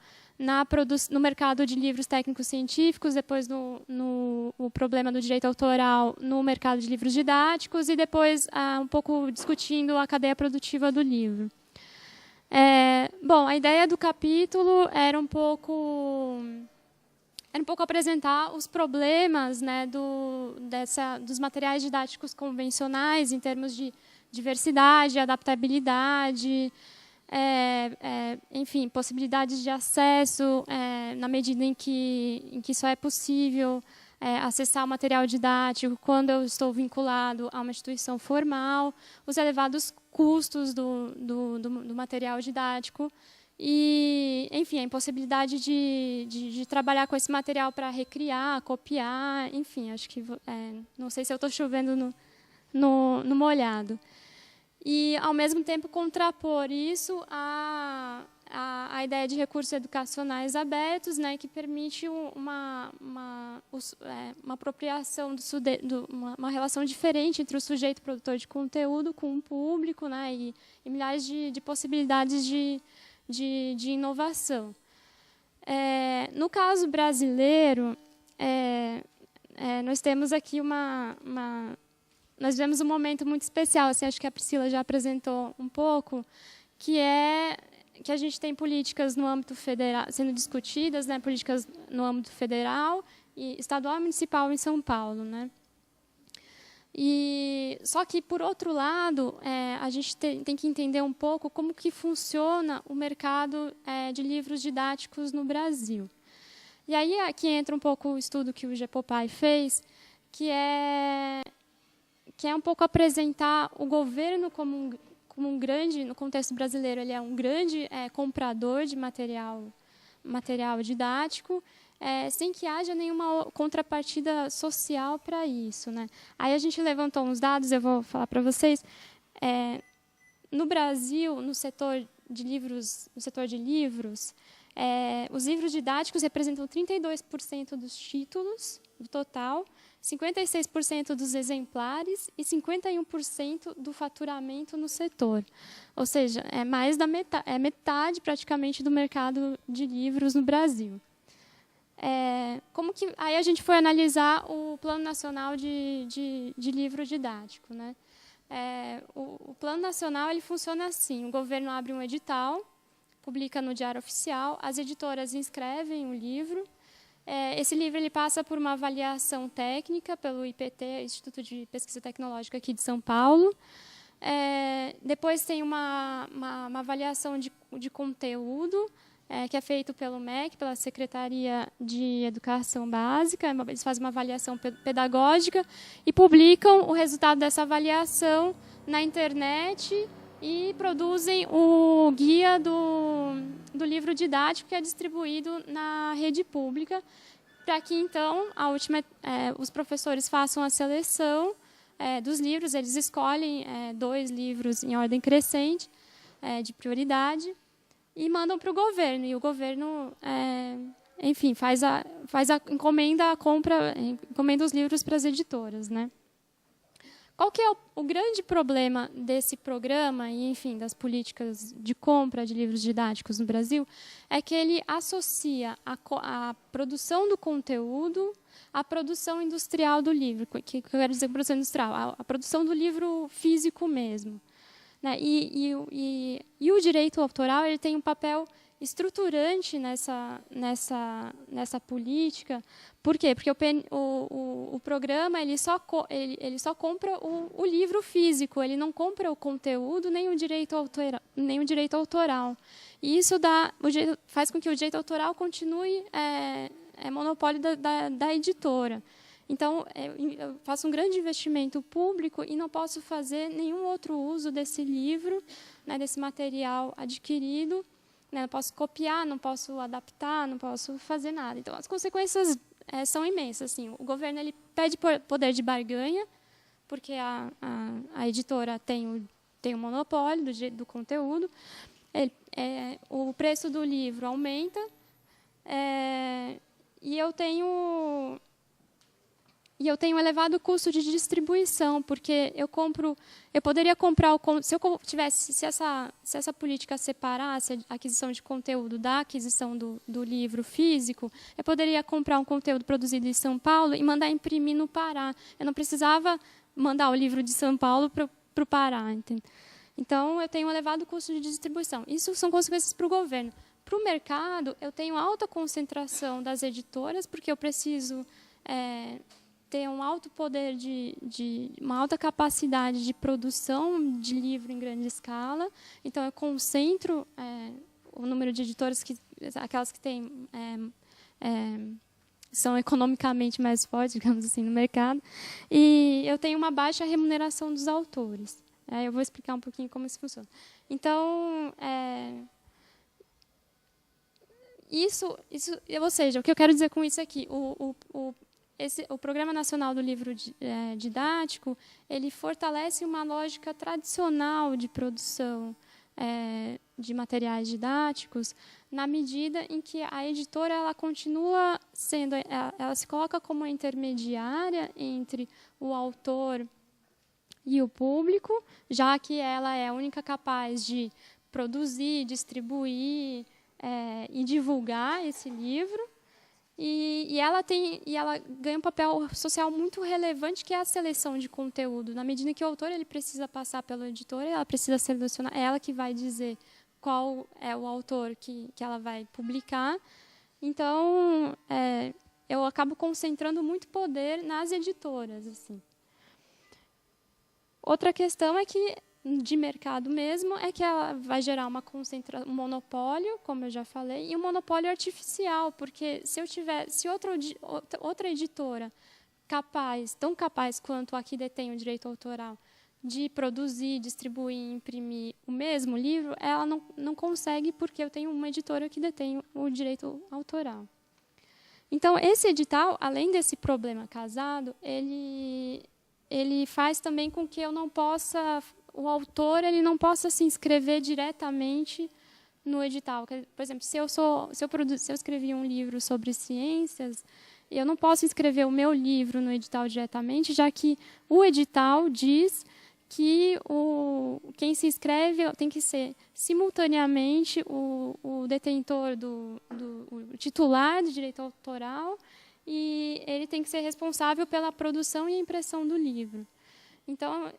no mercado de livros técnicos científicos, depois o problema do direito autoral no mercado de livros didáticos e depois um pouco discutindo a cadeia produtiva do livro. Bom, a ideia do capítulo era um pouco apresentar os problemas, né, dos materiais didáticos convencionais em termos de diversidade, adaptabilidade, enfim, possibilidades de acesso na medida em que só é possível acessar o material didático quando eu estou vinculado a uma instituição formal, os elevados custos do material didático e, enfim, a impossibilidade de trabalhar com esse material para recriar, copiar, enfim, acho que não sei se eu estou chovendo no molhado. E, ao mesmo tempo, contrapor isso à ideia de recursos educacionais abertos, né, que permite uma apropriação, uma relação diferente entre o sujeito produtor de conteúdo com o público, né, e milhares de possibilidades de inovação. No caso brasileiro, nós temos aqui nós vivemos um momento muito especial, assim, acho que a Priscila já apresentou um pouco, que a gente tem políticas no âmbito federal sendo discutidas, né, políticas no âmbito federal e estadual e municipal em São Paulo, né? Só que, por outro lado, a gente tem que entender um pouco como que funciona o mercado de livros didáticos no Brasil. E aí aqui entra um pouco o estudo que o GEPOPAI fez, que é um pouco apresentar o governo como um grande, no contexto brasileiro, ele é um grande comprador de material didático, sem que haja nenhuma contrapartida social para isso, né? Aí a gente levantou uns dados, eu vou falar para vocês. No Brasil, no setor de livros, os livros didáticos representam 32% dos títulos do total, 56% dos exemplares e 51% do faturamento no setor. Ou seja, é mais da metade, metade praticamente do mercado de livros no Brasil. Aí a gente foi analisar o Plano Nacional de Livro Didático, né? O Plano Nacional ele funciona assim: o governo abre um edital, publica no Diário Oficial, as editoras inscrevem o livro. Esse livro ele passa por uma avaliação técnica pelo IPT, Instituto de Pesquisa Tecnológica aqui de São Paulo. Depois tem uma avaliação de conteúdo, que é feito pelo MEC, pela Secretaria de Educação Básica. Eles fazem uma avaliação pedagógica e publicam o resultado dessa avaliação na internet e produzem o guia do livro didático, que é distribuído na rede pública, para que, então, os professores façam a seleção dos livros. Eles escolhem 2 livros em ordem crescente, de prioridade, e mandam para o governo. E o governo, enfim, encomenda os livros para as editoras, né? Qual que é o grande problema desse programa e, enfim, das políticas de compra de livros didáticos no Brasil? É que ele associa a produção do conteúdo à produção industrial do livro. O que eu quero dizer produção industrial? A produção do livro físico mesmo, né? E o direito autoral ele tem um papel estruturante nessa política. Por quê? Porque o programa ele só compra o livro físico, ele não compra o conteúdo nem o direito autoral. E isso faz com que o direito autoral continue monopólio da editora. Então, eu faço um grande investimento público e não posso fazer nenhum outro uso desse livro, né, desse material adquirido. Né, não posso copiar, não posso adaptar, não posso fazer nada. Então, as consequências são imensas. Assim, o governo ele pede poder de barganha, porque a editora tem o monopólio do conteúdo. O preço do livro aumenta, e eu tenho um elevado custo de distribuição, porque eu poderia comprar se essa política separasse a aquisição de conteúdo da aquisição do livro físico, eu poderia comprar um conteúdo produzido em São Paulo e mandar imprimir no Pará. Eu não precisava mandar o livro de São Paulo para o Pará, entende? Então, eu tenho um elevado custo de distribuição. Isso são consequências para o governo. Para o mercado, eu tenho alta concentração das editoras, porque eu preciso ter um alto poder uma alta capacidade de produção de livro em grande escala. Então, eu concentro o número de editoras, aquelas que têm, são economicamente mais fortes, digamos assim, no mercado. E eu tenho uma baixa remuneração dos autores. Eu vou explicar um pouquinho como isso funciona. Então, ou seja, o que eu quero dizer com isso aqui, o Programa Nacional do Livro Didático, ele fortalece uma lógica tradicional de produção de materiais didáticos, na medida em que a editora ela continua sendo, ela se coloca como intermediária entre o autor e o público, já que ela é a única capaz de produzir, distribuir e divulgar esse livro. E ela ganha um papel social muito relevante, que é a seleção de conteúdo. Na medida que o autor ele precisa passar pela editora, ela precisa selecionar, é ela que vai dizer qual é o autor que ela vai publicar. Então, eu acabo concentrando muito poder nas editoras, assim. Outra questão de mercado mesmo é que ela vai gerar um monopólio, como eu já falei, e um monopólio artificial, porque se outra editora tão capaz quanto a que detém o direito autoral de produzir, distribuir e imprimir o mesmo livro, ela não consegue, porque eu tenho uma editora que detém o direito autoral. Então, esse edital, além desse problema casado, ele faz também com que o autor ele não possa se inscrever diretamente no edital. Por exemplo, se eu escrevi um livro sobre ciências, eu não posso inscrever o meu livro no edital diretamente, já que o edital diz que quem se inscreve tem que ser simultaneamente o detentor o titular do direito autoral, e ele tem que ser responsável pela produção e impressão do livro. Então,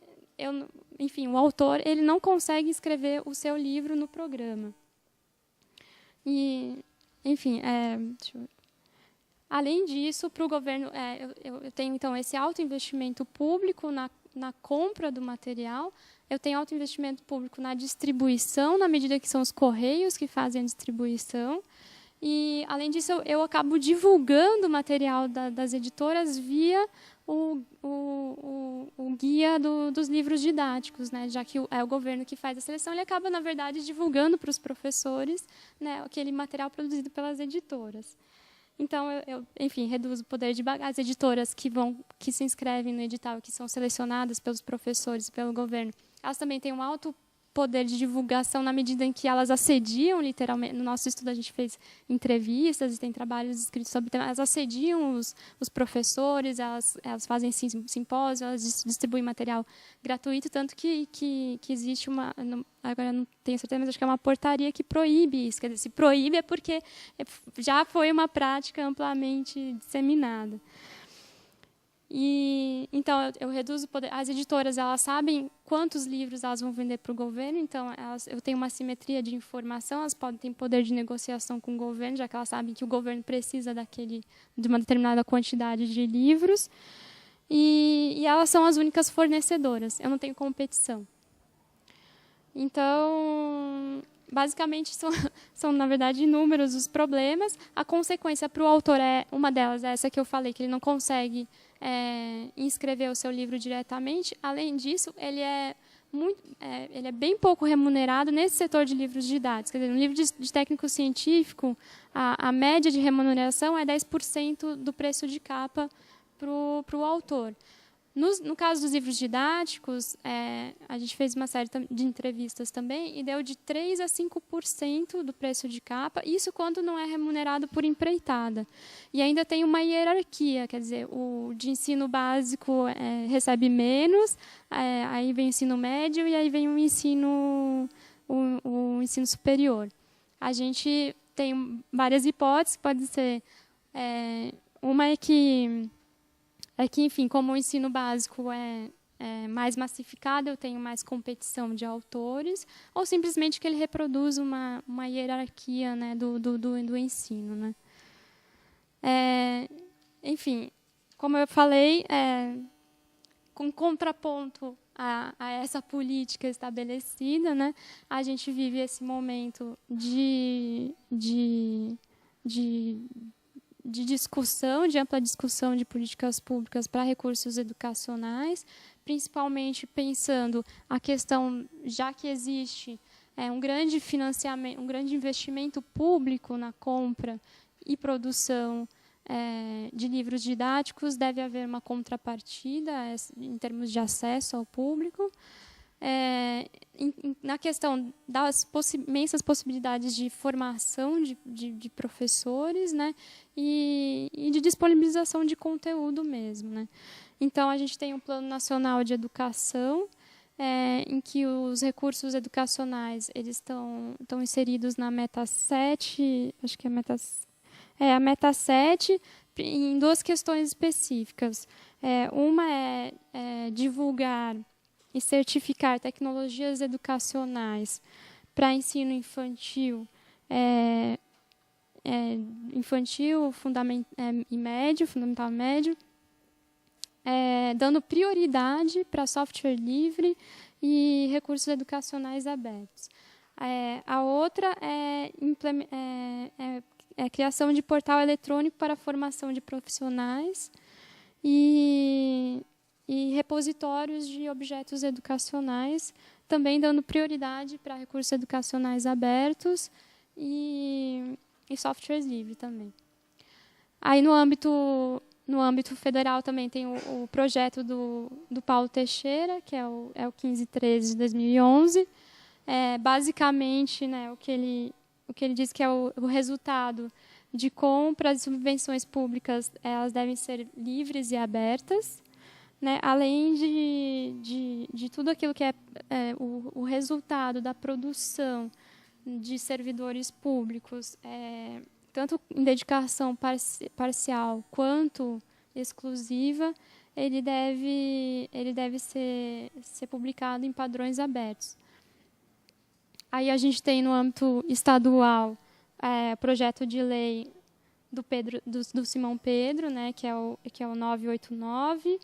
enfim, o autor ele não consegue escrever o seu livro no programa. E, enfim, além disso, para o governo, eu tenho então esse alto investimento público na compra do material, eu tenho alto investimento público na distribuição, na medida que são os correios que fazem a distribuição. E, além disso, eu acabo divulgando o material das editoras via o guia dos livros didáticos, né? Já que é o governo que faz a seleção, ele acaba, na verdade, divulgando para os professores, né, aquele material produzido pelas editoras. Então, enfim, reduzo o poder de barganha. As editoras que se inscrevem no edital, que são selecionadas pelos professores e pelo governo, elas também têm um alto poder de divulgação na medida em que elas assediam, literalmente. No nosso estudo, a gente fez entrevistas e tem trabalhos escritos sobre temas. Elas assediam os professores, elas fazem simpósios, elas distribuem material gratuito, tanto que existe agora eu não tenho certeza, mas acho que é uma portaria que proíbe isso. Quer dizer, se proíbe é porque já foi uma prática amplamente disseminada. E então eu reduzo o poder. As editoras, elas sabem quantos livros elas vão vender para o governo, então eu tenho uma simetria de informação, elas podem ter poder de negociação com o governo, já que elas sabem que o governo precisa de uma determinada quantidade de livros, e elas são as únicas fornecedoras. Eu não tenho competição. Então, basicamente, são, na verdade, inúmeros os problemas. A consequência para o autor uma delas é essa que eu falei, que ele não consegue inscrever o seu livro diretamente. Além disso, ele é bem pouco remunerado nesse setor de livros didáticos. Quer dizer, no livro de técnico científico, a média de remuneração é 10% do preço de capa para o autor. No caso dos livros didáticos, a gente fez uma série de entrevistas também e deu de 3% a 5% do preço de capa, isso quando não é remunerado por empreitada. E ainda tem uma hierarquia, quer dizer, o de ensino básico recebe menos, aí vem o ensino médio e aí vem o ensino superior. A gente tem várias hipóteses, pode ser... uma é que, enfim, como o ensino básico é mais massificado, eu tenho mais competição de autores, ou simplesmente que ele reproduz uma hierarquia, né, do ensino. Né? Enfim, como eu falei, com contraponto a essa política estabelecida, né, a gente vive esse momento de discussão, de ampla discussão de políticas públicas para recursos educacionais, principalmente pensando a questão, já que existe um grande financiamento, um grande investimento público na compra e produção de livros didáticos, deve haver uma contrapartida em termos de acesso ao público. Na questão das imensas possibilidades de formação de professores, né, e de disponibilização de conteúdo mesmo. Né. Então, a gente tem um Plano Nacional de Educação, em que os recursos educacionais eles estão inseridos na meta 7, acho que a meta 7, em duas questões específicas. Uma é divulgar e certificar tecnologias educacionais para ensino infantil, e médio, fundamental médio, dando prioridade para software livre e recursos educacionais abertos. A outra é a criação de portal eletrônico para a formação de profissionais e repositórios de objetos educacionais, também dando prioridade para recursos educacionais abertos e softwares livres também. Aí, no âmbito federal, também tem o projeto do Paulo Teixeira, que é o 1513 de 2011. Basicamente, né, o que ele diz que é o resultado de compras e subvenções públicas, elas devem ser livres e abertas. Né, além de tudo aquilo que é o resultado da produção de servidores públicos, tanto em dedicação parcial quanto exclusiva, ele deve ser publicado em padrões abertos. Aí a gente tem no âmbito estadual o projeto de lei do Simão Pedro, né, que é o 989,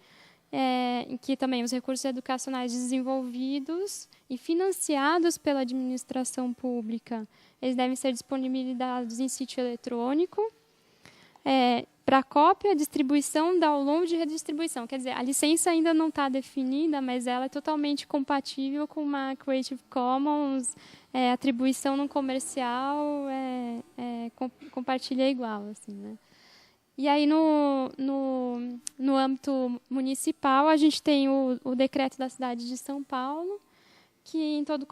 em que também os recursos educacionais desenvolvidos e financiados pela administração pública, eles devem ser disponibilizados em sítio eletrônico, para cópia, distribuição, download e redistribuição. Quer dizer, a licença ainda não está definida, mas ela é totalmente compatível com uma Creative Commons, atribuição não comercial, compartilha igual, assim, né? E aí, no âmbito municipal, a gente tem o decreto da cidade de São Paulo, que em todo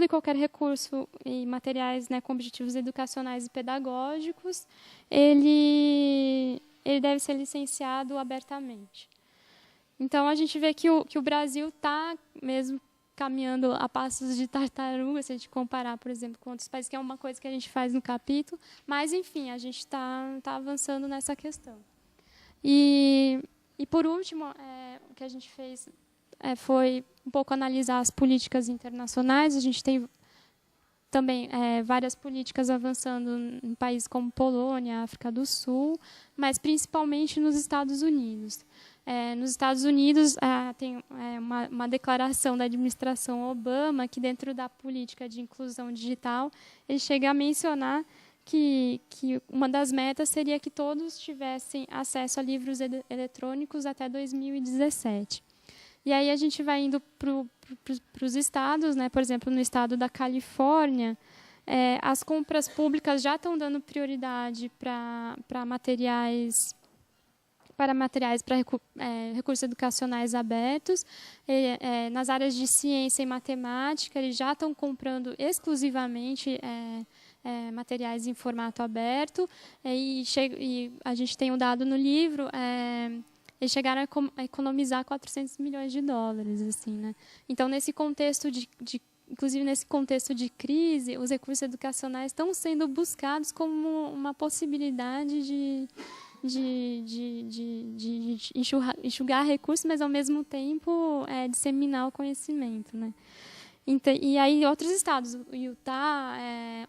e qualquer recurso e materiais, né, com objetivos educacionais e pedagógicos, ele deve ser licenciado abertamente. Então, a gente vê que o Brasil está mesmo caminhando a passos de tartaruga, se a gente comparar, por exemplo, com outros países, que é uma coisa que a gente faz no capítulo, mas, enfim, a gente está avançando nessa questão. E E, por último, o que a gente fez foi um pouco analisar as políticas internacionais. A gente tem também várias políticas avançando em países como Polônia, África do Sul, mas principalmente nos Estados Unidos. Nos Estados Unidos, tem uma declaração da administração Obama que, dentro da política de inclusão digital, ele chega a mencionar que uma das metas seria que todos tivessem acesso a livros eletrônicos até 2017. E aí a gente vai indo para os estados, né? Por exemplo, no estado da Califórnia, as compras públicas já estão dando prioridade para materiais para recursos educacionais abertos. Nas áreas de ciência e matemática, eles já estão comprando exclusivamente materiais em formato aberto. E a gente tem um dado no livro, eles chegaram a economizar 400 milhões de dólares. Assim, né? Então, nesse contexto inclusive nesse contexto de crise, os recursos educacionais estão sendo buscados como uma possibilidade de enxugar recursos, mas, ao mesmo tempo, disseminar o conhecimento. Né? Então, e aí, outros estados, Utah,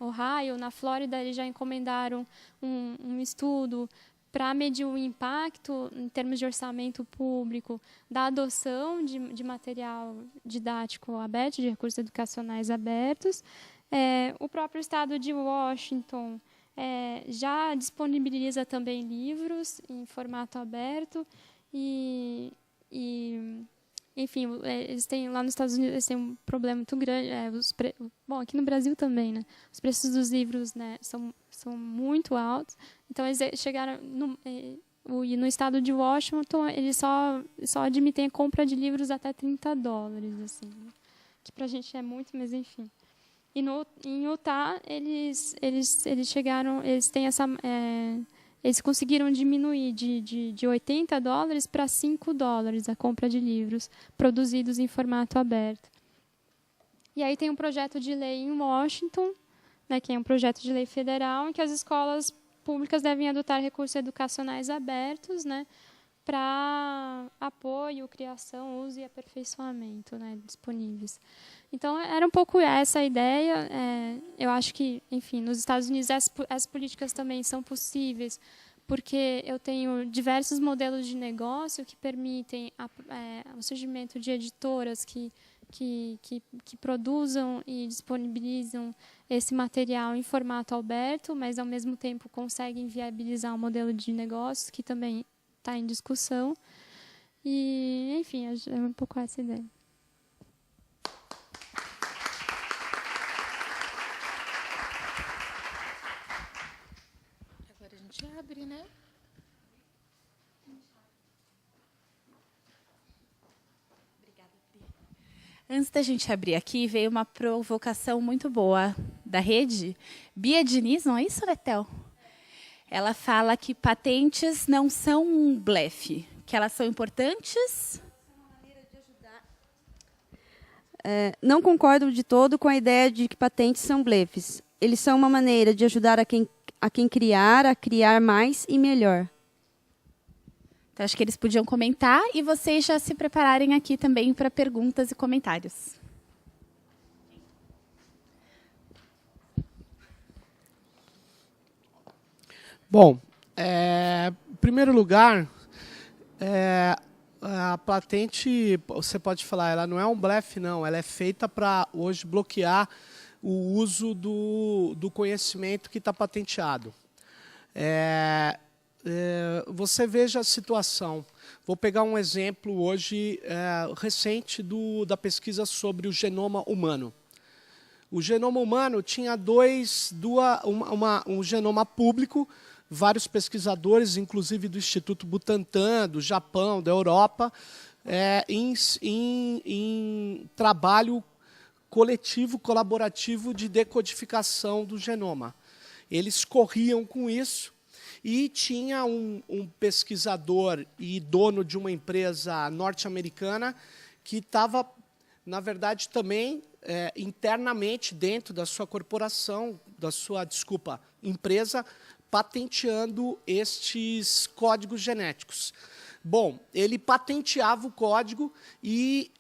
Ohio, na Flórida, eles já encomendaram um estudo para medir o impacto, em termos de orçamento público, da adoção de material didático aberto, de recursos educacionais abertos. O próprio estado de Washington já disponibiliza também livros em formato aberto enfim, eles têm, lá nos Estados Unidos, eles têm um problema muito grande. Bom, aqui no Brasil também, né? Os preços dos livros, né, são muito altos. Então, eles chegaram no estado de Washington, eles só admitem a compra de livros até $30, assim, né? Que para a gente é muito, mas enfim. E em Utah, eles chegaram, eles têm eles conseguiram diminuir de $80 para $5 a compra de livros produzidos em formato aberto. E aí tem um projeto de lei em Washington, né, que é um projeto de lei federal, em que as escolas públicas devem adotar recursos educacionais abertos, né, para apoio, criação, uso e aperfeiçoamento, né, disponíveis. Então, era um pouco essa a ideia. Eu acho que, enfim, nos Estados Unidos as políticas também são possíveis, porque eu tenho diversos modelos de negócio que permitem o surgimento de editoras que produzam e disponibilizam esse material em formato aberto, mas, ao mesmo tempo, conseguem viabilizar um modelo de negócios que também está em discussão. E, enfim, é um pouco essa a ideia.
Agora a gente abre, né?
Antes da gente abrir aqui, veio uma provocação muito boa da rede. Bia Diniz, não é isso, Letel? Ela fala que patentes não são um blefe, que elas são importantes.
Não concordo de todo com a ideia de que patentes são blefes. Eles são uma maneira de ajudar a quem criar, a criar mais e melhor.
Então, acho que eles podiam comentar e vocês já se prepararem aqui também para perguntas e comentários.
Bom, em primeiro lugar, a patente, você pode falar, ela não é um blefe, não. Ela é feita para, hoje, bloquear o uso do conhecimento que está patenteado. Você veja a situação. Vou pegar um exemplo hoje recente da pesquisa sobre o genoma humano. O genoma humano tinha um genoma público, vários pesquisadores, inclusive do Instituto Butantan, do Japão, da Europa, em trabalho coletivo, colaborativo de decodificação do genoma. Eles corriam com isso. E tinha um pesquisador e dono de uma empresa norte-americana que estava, na verdade, também internamente dentro da sua corporação, empresa, patenteando estes códigos genéticos. Bom, ele patenteava o código e,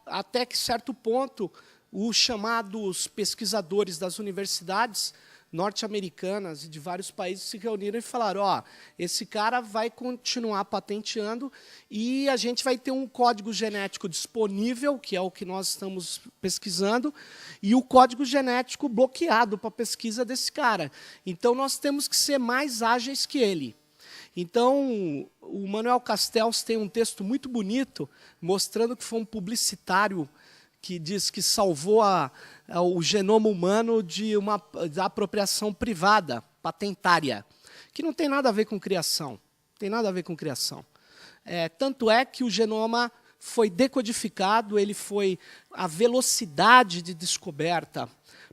até que certo ponto, os chamados pesquisadores das universidades norte-americanas e de vários países se reuniram e falaram, ó, esse cara vai continuar patenteando e a gente vai ter um código genético disponível, que é o que nós estamos pesquisando, e o código genético bloqueado para a pesquisa desse cara. Então, nós temos que ser mais ágeis que ele. Então, o Manuel Castells tem um texto muito bonito, mostrando que foi um publicitário que diz que salvou o genoma humano da apropriação privada, patentária, que não tem nada a ver com criação. Tem nada a ver com criação. Tanto é que o genoma foi decodificado, a velocidade de descoberta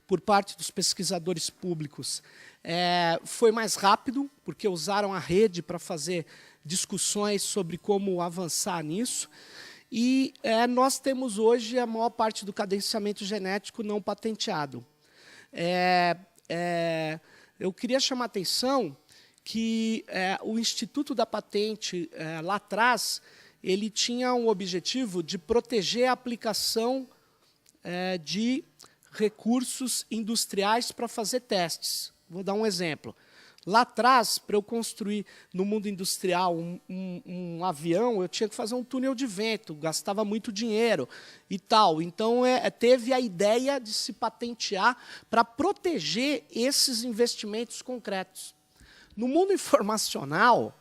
por parte dos pesquisadores públicos foi mais rápido, porque usaram a rede para fazer discussões sobre como avançar nisso. E nós temos hoje a maior parte do cadenciamento genético não patenteado. Eu queria chamar a atenção que o Instituto da Patente, lá atrás, ele tinha um objetivo de proteger a aplicação de recursos industriais para fazer testes. Vou dar um exemplo. Lá atrás, para eu construir no mundo industrial um avião, eu tinha que fazer um túnel de vento, gastava muito dinheiro e tal. Então, teve a ideia de se patentear para proteger esses investimentos concretos. No mundo informacional,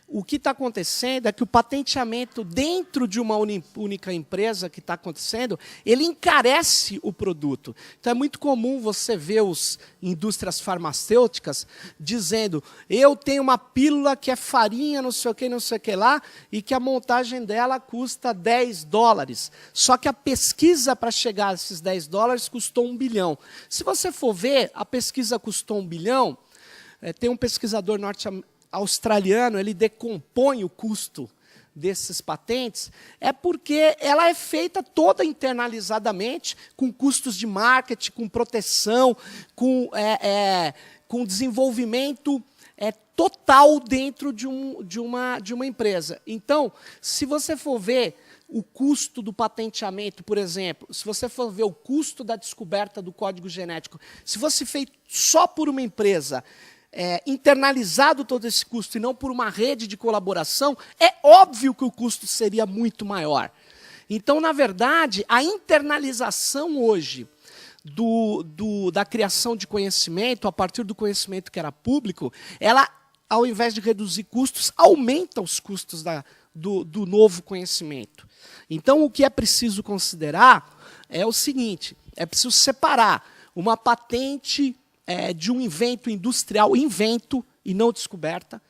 o que está acontecendo é que o patenteamento dentro de uma única empresa que está acontecendo, ele encarece o produto. Então, é muito comum você ver as indústrias farmacêuticas dizendo eu tenho uma pílula que é farinha, não sei o que lá, e que a montagem dela custa $10. Só que a pesquisa para chegar a esses $10 custou $1 bilhão. Se você for ver, a pesquisa custou $1 bilhão, tem um pesquisador australiano, ele decompõe o custo desses patentes, porque ela é feita toda internalizadamente, com custos de marketing, com proteção, com desenvolvimento total dentro de uma empresa. Então, se você for ver o custo do patenteamento, por exemplo, se você for ver o custo da descoberta do código genético, se fosse feito só por uma empresa, internalizado todo esse custo e não por uma rede de colaboração, é óbvio que o custo seria muito maior. Então, na verdade, a internalização hoje da criação de conhecimento, a partir do conhecimento que era público, ela, ao invés de reduzir custos, aumenta os custos do novo conhecimento. Então, o que é preciso considerar é o seguinte, é preciso separar uma patente de um invento industrial, invento e não descoberta.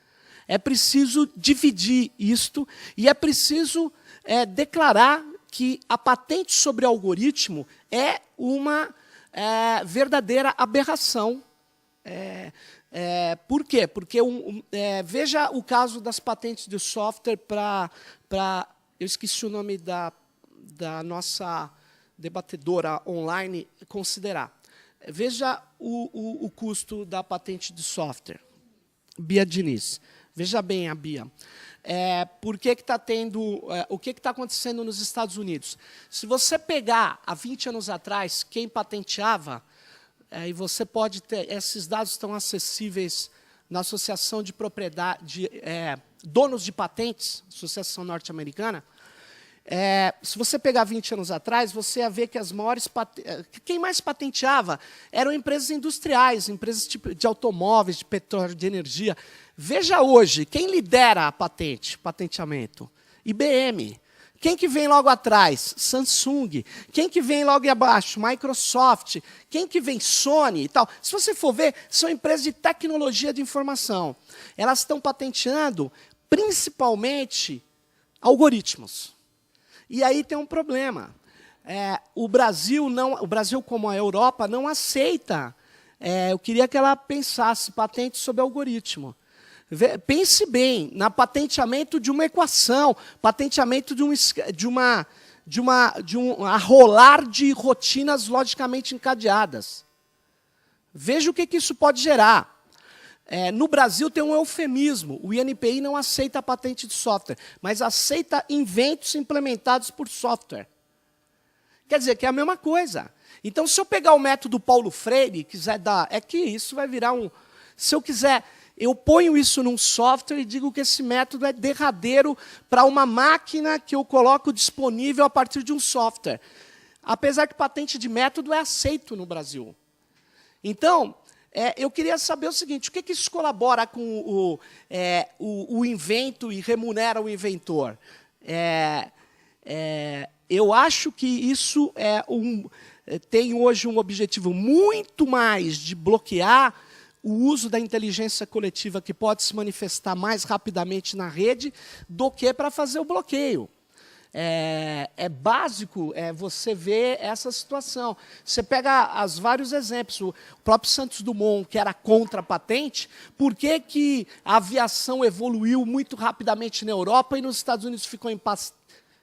É preciso dividir isto e é preciso declarar que a patente sobre algoritmo é uma verdadeira aberração. Por quê? Porque, veja o caso das patentes de software eu esqueci o nome da nossa debatedora online, considerar. Veja o custo da patente de software. Bia Diniz. Veja bem a Bia. Por que está tendo... o que está acontecendo nos Estados Unidos? Se você pegar, há 20 anos atrás, quem patenteava, e você pode ter... Esses dados estão acessíveis na Associação de Propriedade... Donos de Patentes, Associação Norte-Americana. Se você pegar 20 anos atrás, você ia ver que as maiores... Quem mais patenteava eram empresas industriais, empresas de automóveis, de petróleo, de energia. Veja hoje, quem lidera a patenteamento? IBM. Quem que vem logo atrás? Samsung. Quem que vem logo abaixo? Microsoft. Quem que vem? Sony e tal. Se você for ver, são empresas de tecnologia de informação. Elas estão patenteando, principalmente, algoritmos. E aí tem um problema. O Brasil, como a Europa, não aceita. Eu queria que ela pensasse patente sobre algoritmo. Pense bem na patenteamento de uma equação, patenteamento de um arrolar de rotinas logicamente encadeadas. Veja o que isso pode gerar. No Brasil tem um eufemismo. O INPI não aceita a patente de software, mas aceita inventos implementados por software. Quer dizer, que é a mesma coisa. Então, se eu pegar o método Paulo Freire e quiser dar... É que isso vai virar um... Se eu quiser... Eu ponho isso num software e digo que esse método é derradeiro para uma máquina que eu coloco disponível a partir de um software. Apesar que patente de método é aceito no Brasil. Então, eu queria saber o seguinte, o que isso colabora com o invento e remunera o inventor? Eu acho que isso tem hoje um objetivo muito mais de bloquear o uso da inteligência coletiva, que pode se manifestar mais rapidamente na rede, do que para fazer o bloqueio. É básico você ver essa situação. Você pega vários exemplos. O próprio Santos Dumont, que era contra a patente, por que a aviação evoluiu muito rapidamente na Europa e nos Estados Unidos ficou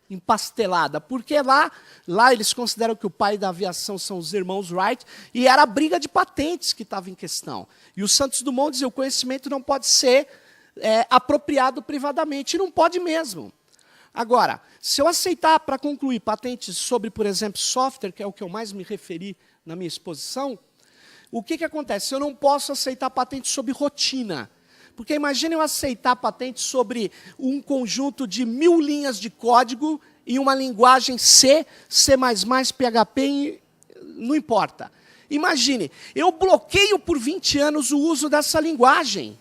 empastelada? Porque lá eles consideram que o pai da aviação são os irmãos Wright, e era a briga de patentes que estava em questão. E o Santos Dumont dizia, o conhecimento não pode ser apropriado privadamente, e não pode mesmo. Agora, se eu aceitar, para concluir, patentes sobre, por exemplo, software, que é o que eu mais me referi na minha exposição, o que acontece? Eu não posso aceitar patentes sobre rotina. Porque imagine eu aceitar patente sobre um conjunto de 1000 linhas de código em uma linguagem C, C++, PHP, não importa. Imagine, eu bloqueio por 20 anos o uso dessa linguagem.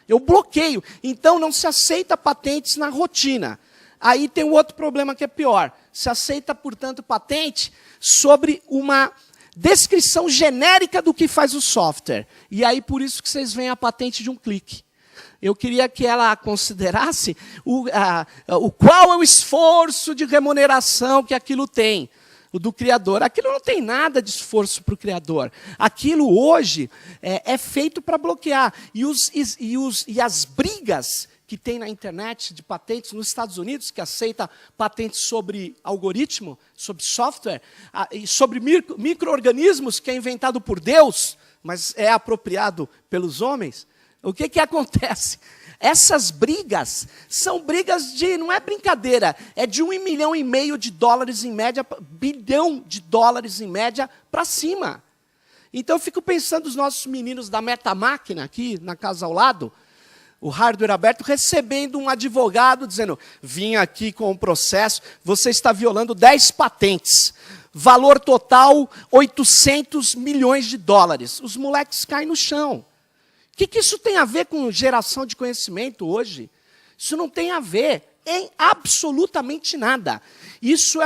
Eu bloqueio. Então, não se aceita patentes na rotina. Aí tem um outro problema que é pior. Se aceita, portanto, patente sobre uma descrição genérica do que faz o software. E aí, por isso que vocês veem a patente de um clique. Eu queria que ela considerasse qual é o esforço de remuneração que aquilo tem, o do criador. Aquilo não tem nada de esforço para o criador. Aquilo hoje é feito para bloquear. E as brigas que tem na internet de patentes nos Estados Unidos, que aceita patentes sobre algoritmo, sobre software, e sobre micro-organismos, que é inventado por Deus, mas é apropriado pelos homens. O que acontece? Essas brigas são brigas de... Não é brincadeira, é de $1,5 milhão de dólares em média, bilhão de dólares em média, para cima. Então, eu fico pensando os nossos meninos da Metamáquina, aqui na casa ao lado, o hardware aberto, recebendo um advogado dizendo, vim aqui com um processo, você está violando 10 patentes. Valor total, 800 milhões de dólares. Os moleques caem no chão. O que isso tem a ver com geração de conhecimento hoje? Isso não tem a ver em absolutamente nada. Isso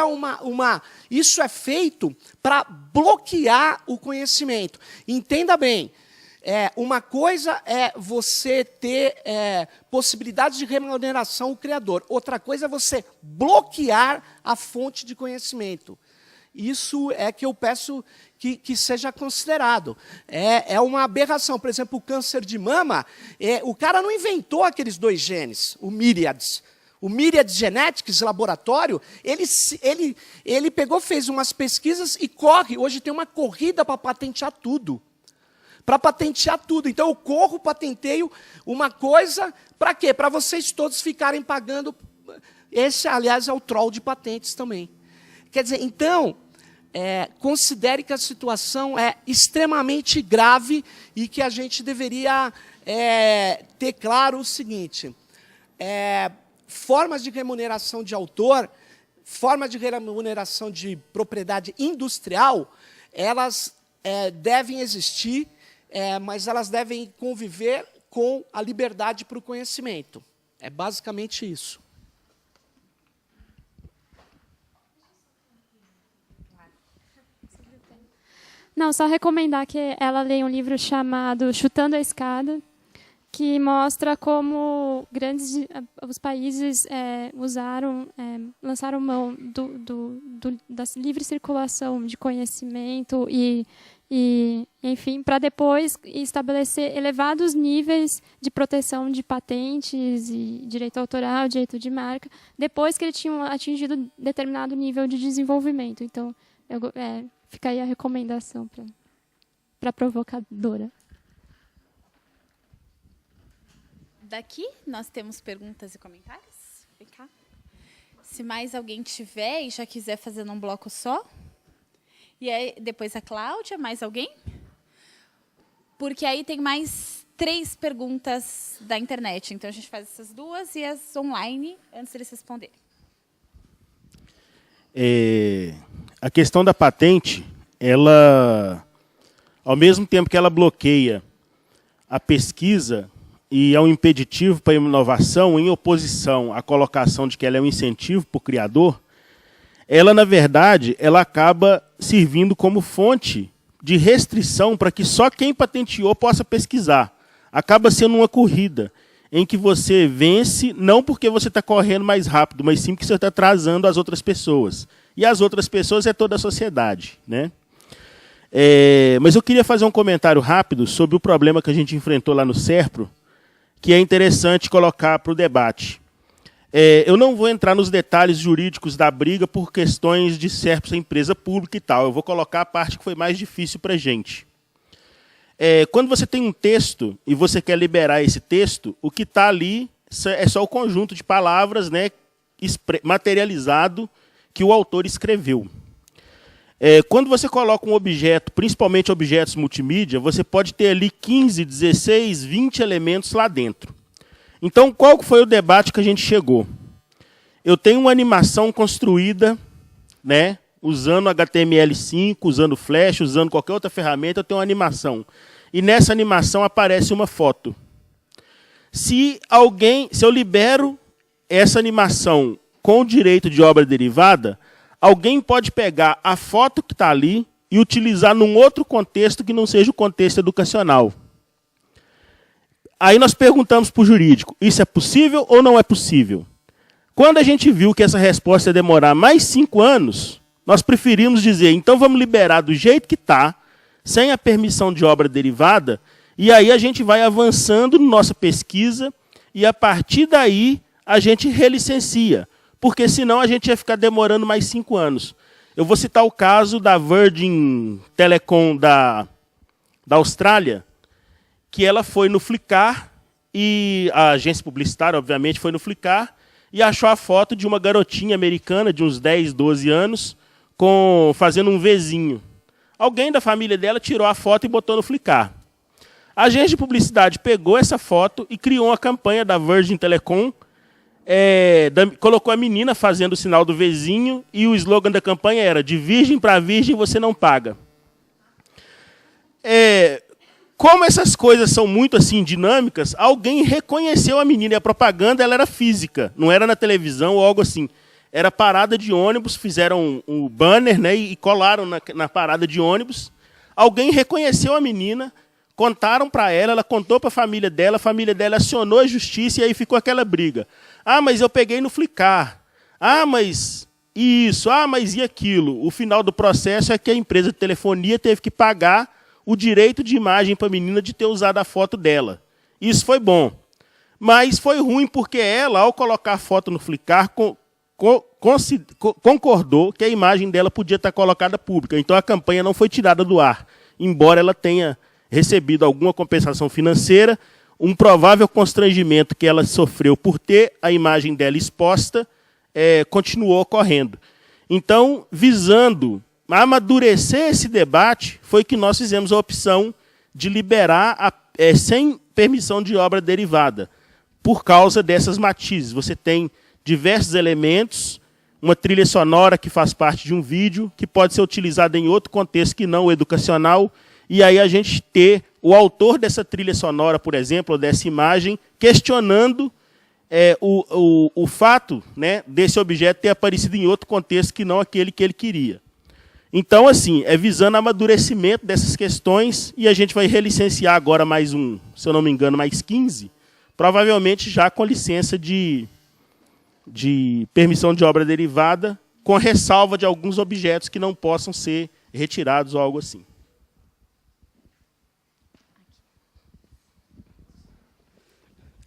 isso é feito para bloquear o conhecimento. Entenda bem. Uma coisa é você ter possibilidades de remuneração ao criador. Outra coisa é você bloquear a fonte de conhecimento. Isso é que eu peço que seja considerado. É uma aberração. Por exemplo, o câncer de mama, o cara não inventou aqueles 2 genes, o Myriads. O Myriad Genetics Laboratório, ele pegou, fez umas pesquisas e corre. Hoje tem uma corrida para patentear tudo. Para patentear tudo. Então, eu corro, patenteio uma coisa, para quê? Para vocês todos ficarem pagando. Esse, aliás, é o troll de patentes também. Quer dizer, então, considere que a situação é extremamente grave e que a gente deveria ter claro o seguinte, formas de remuneração de autor, formas de remuneração de propriedade industrial, elas devem existir, mas elas devem conviver com a liberdade para o conhecimento. É basicamente isso.
Não, só recomendar que ela leia um livro chamado Chutando a Escada, que mostra como os países lançaram mão da livre circulação de conhecimento e enfim, para depois estabelecer elevados níveis de proteção de patentes e direito autoral, direito de marca, depois que eles tinham atingido determinado nível de desenvolvimento. Então, fica aí a recomendação para a provocadora.
Daqui nós temos perguntas e comentários. Vem cá. Se mais alguém tiver e já quiser fazer num bloco só. E aí, depois a Cláudia, mais alguém? Porque aí tem mais 3 perguntas da internet. Então, a gente faz essas 2 e as online, antes deles responderem.
A questão da patente, ela, ao mesmo tempo que ela bloqueia a pesquisa e é um impeditivo para a inovação, em oposição à colocação de que ela é um incentivo para o criador, ela, na verdade, ela acaba servindo como fonte de restrição para que só quem patenteou possa pesquisar. Acaba sendo uma corrida em que você vence, não porque você está correndo mais rápido, mas sim porque você está atrasando as outras pessoas. E as outras pessoas é toda a sociedade, né? Mas eu queria fazer um comentário rápido sobre o problema que a gente enfrentou lá no SERPRO, que é interessante colocar para o debate. Eu não vou entrar nos detalhes jurídicos da briga por questões de SERPRO ser empresa pública e tal. Eu vou colocar a parte que foi mais difícil para a gente. Quando você tem um texto e você quer liberar esse texto, o que está ali é só o conjunto de palavras, né, materializado que o autor escreveu. Quando você coloca um objeto, principalmente objetos multimídia, você pode ter ali 15, 16, 20 elementos lá dentro. Então, qual foi o debate que a gente chegou? Eu tenho uma animação construída, né, usando HTML5, usando Flash, usando qualquer outra ferramenta, eu tenho uma animação. E nessa animação aparece uma foto. Se eu libero essa animação com o direito de obra derivada, alguém pode pegar a foto que está ali e utilizar num outro contexto que não seja o contexto educacional. Aí nós perguntamos para o jurídico, isso é possível ou não é possível? Quando a gente viu que essa resposta ia demorar mais 5 anos, nós preferimos dizer, então vamos liberar do jeito que está, sem a permissão de obra derivada, e aí a gente vai avançando na nossa pesquisa, e a partir daí a gente relicencia, porque senão a gente ia ficar demorando mais 5 anos. Eu vou citar o caso da Virgin Telecom da Austrália, que ela foi no Flickr, e a agência publicitária, obviamente, foi no Flickr, e achou a foto de uma garotinha americana de uns 10, 12 anos, fazendo um Vzinho. Alguém da família dela tirou a foto e botou no Flickr. A agência de publicidade pegou essa foto e criou uma campanha da Virgin Telecom, colocou a menina fazendo o sinal do Vzinho, e o slogan da campanha era, de virgem para virgem você não paga. Como essas coisas são muito assim dinâmicas, alguém reconheceu a menina, e a propaganda ela era física, não era na televisão ou algo assim. Era parada de ônibus, fizeram um banner, né, e colaram na parada de ônibus. Alguém reconheceu a menina, contaram para ela, ela contou para a família dela acionou a justiça e aí ficou aquela briga. Ah, mas eu peguei no Flickr. Ah, mas isso. Ah, mas e aquilo? O final do processo é que a empresa de telefonia teve que pagar o direito de imagem para a menina de ter usado a foto dela. Isso foi bom. Mas foi ruim porque ela, ao colocar a foto no Flickr, concordou que a imagem dela podia estar colocada pública. Então a campanha não foi tirada do ar, embora ela tenha recebido alguma compensação financeira, um provável constrangimento que ela sofreu por ter a imagem dela exposta continuou ocorrendo. Então, visando amadurecer esse debate, foi que nós fizemos a opção de liberar sem permissão de obra derivada, por causa dessas matizes. Você tem diversos elementos, uma trilha sonora que faz parte de um vídeo, que pode ser utilizada em outro contexto que não o educacional, e aí a gente ter o autor dessa trilha sonora, por exemplo, ou dessa imagem, questionando o fato, né, desse objeto ter aparecido em outro contexto que não aquele que ele queria. Então, assim, visando o amadurecimento dessas questões, e a gente vai relicenciar agora mais se eu não me engano, mais 15, provavelmente já com licença de permissão de obra derivada, com ressalva de alguns objetos que não possam ser retirados ou algo assim.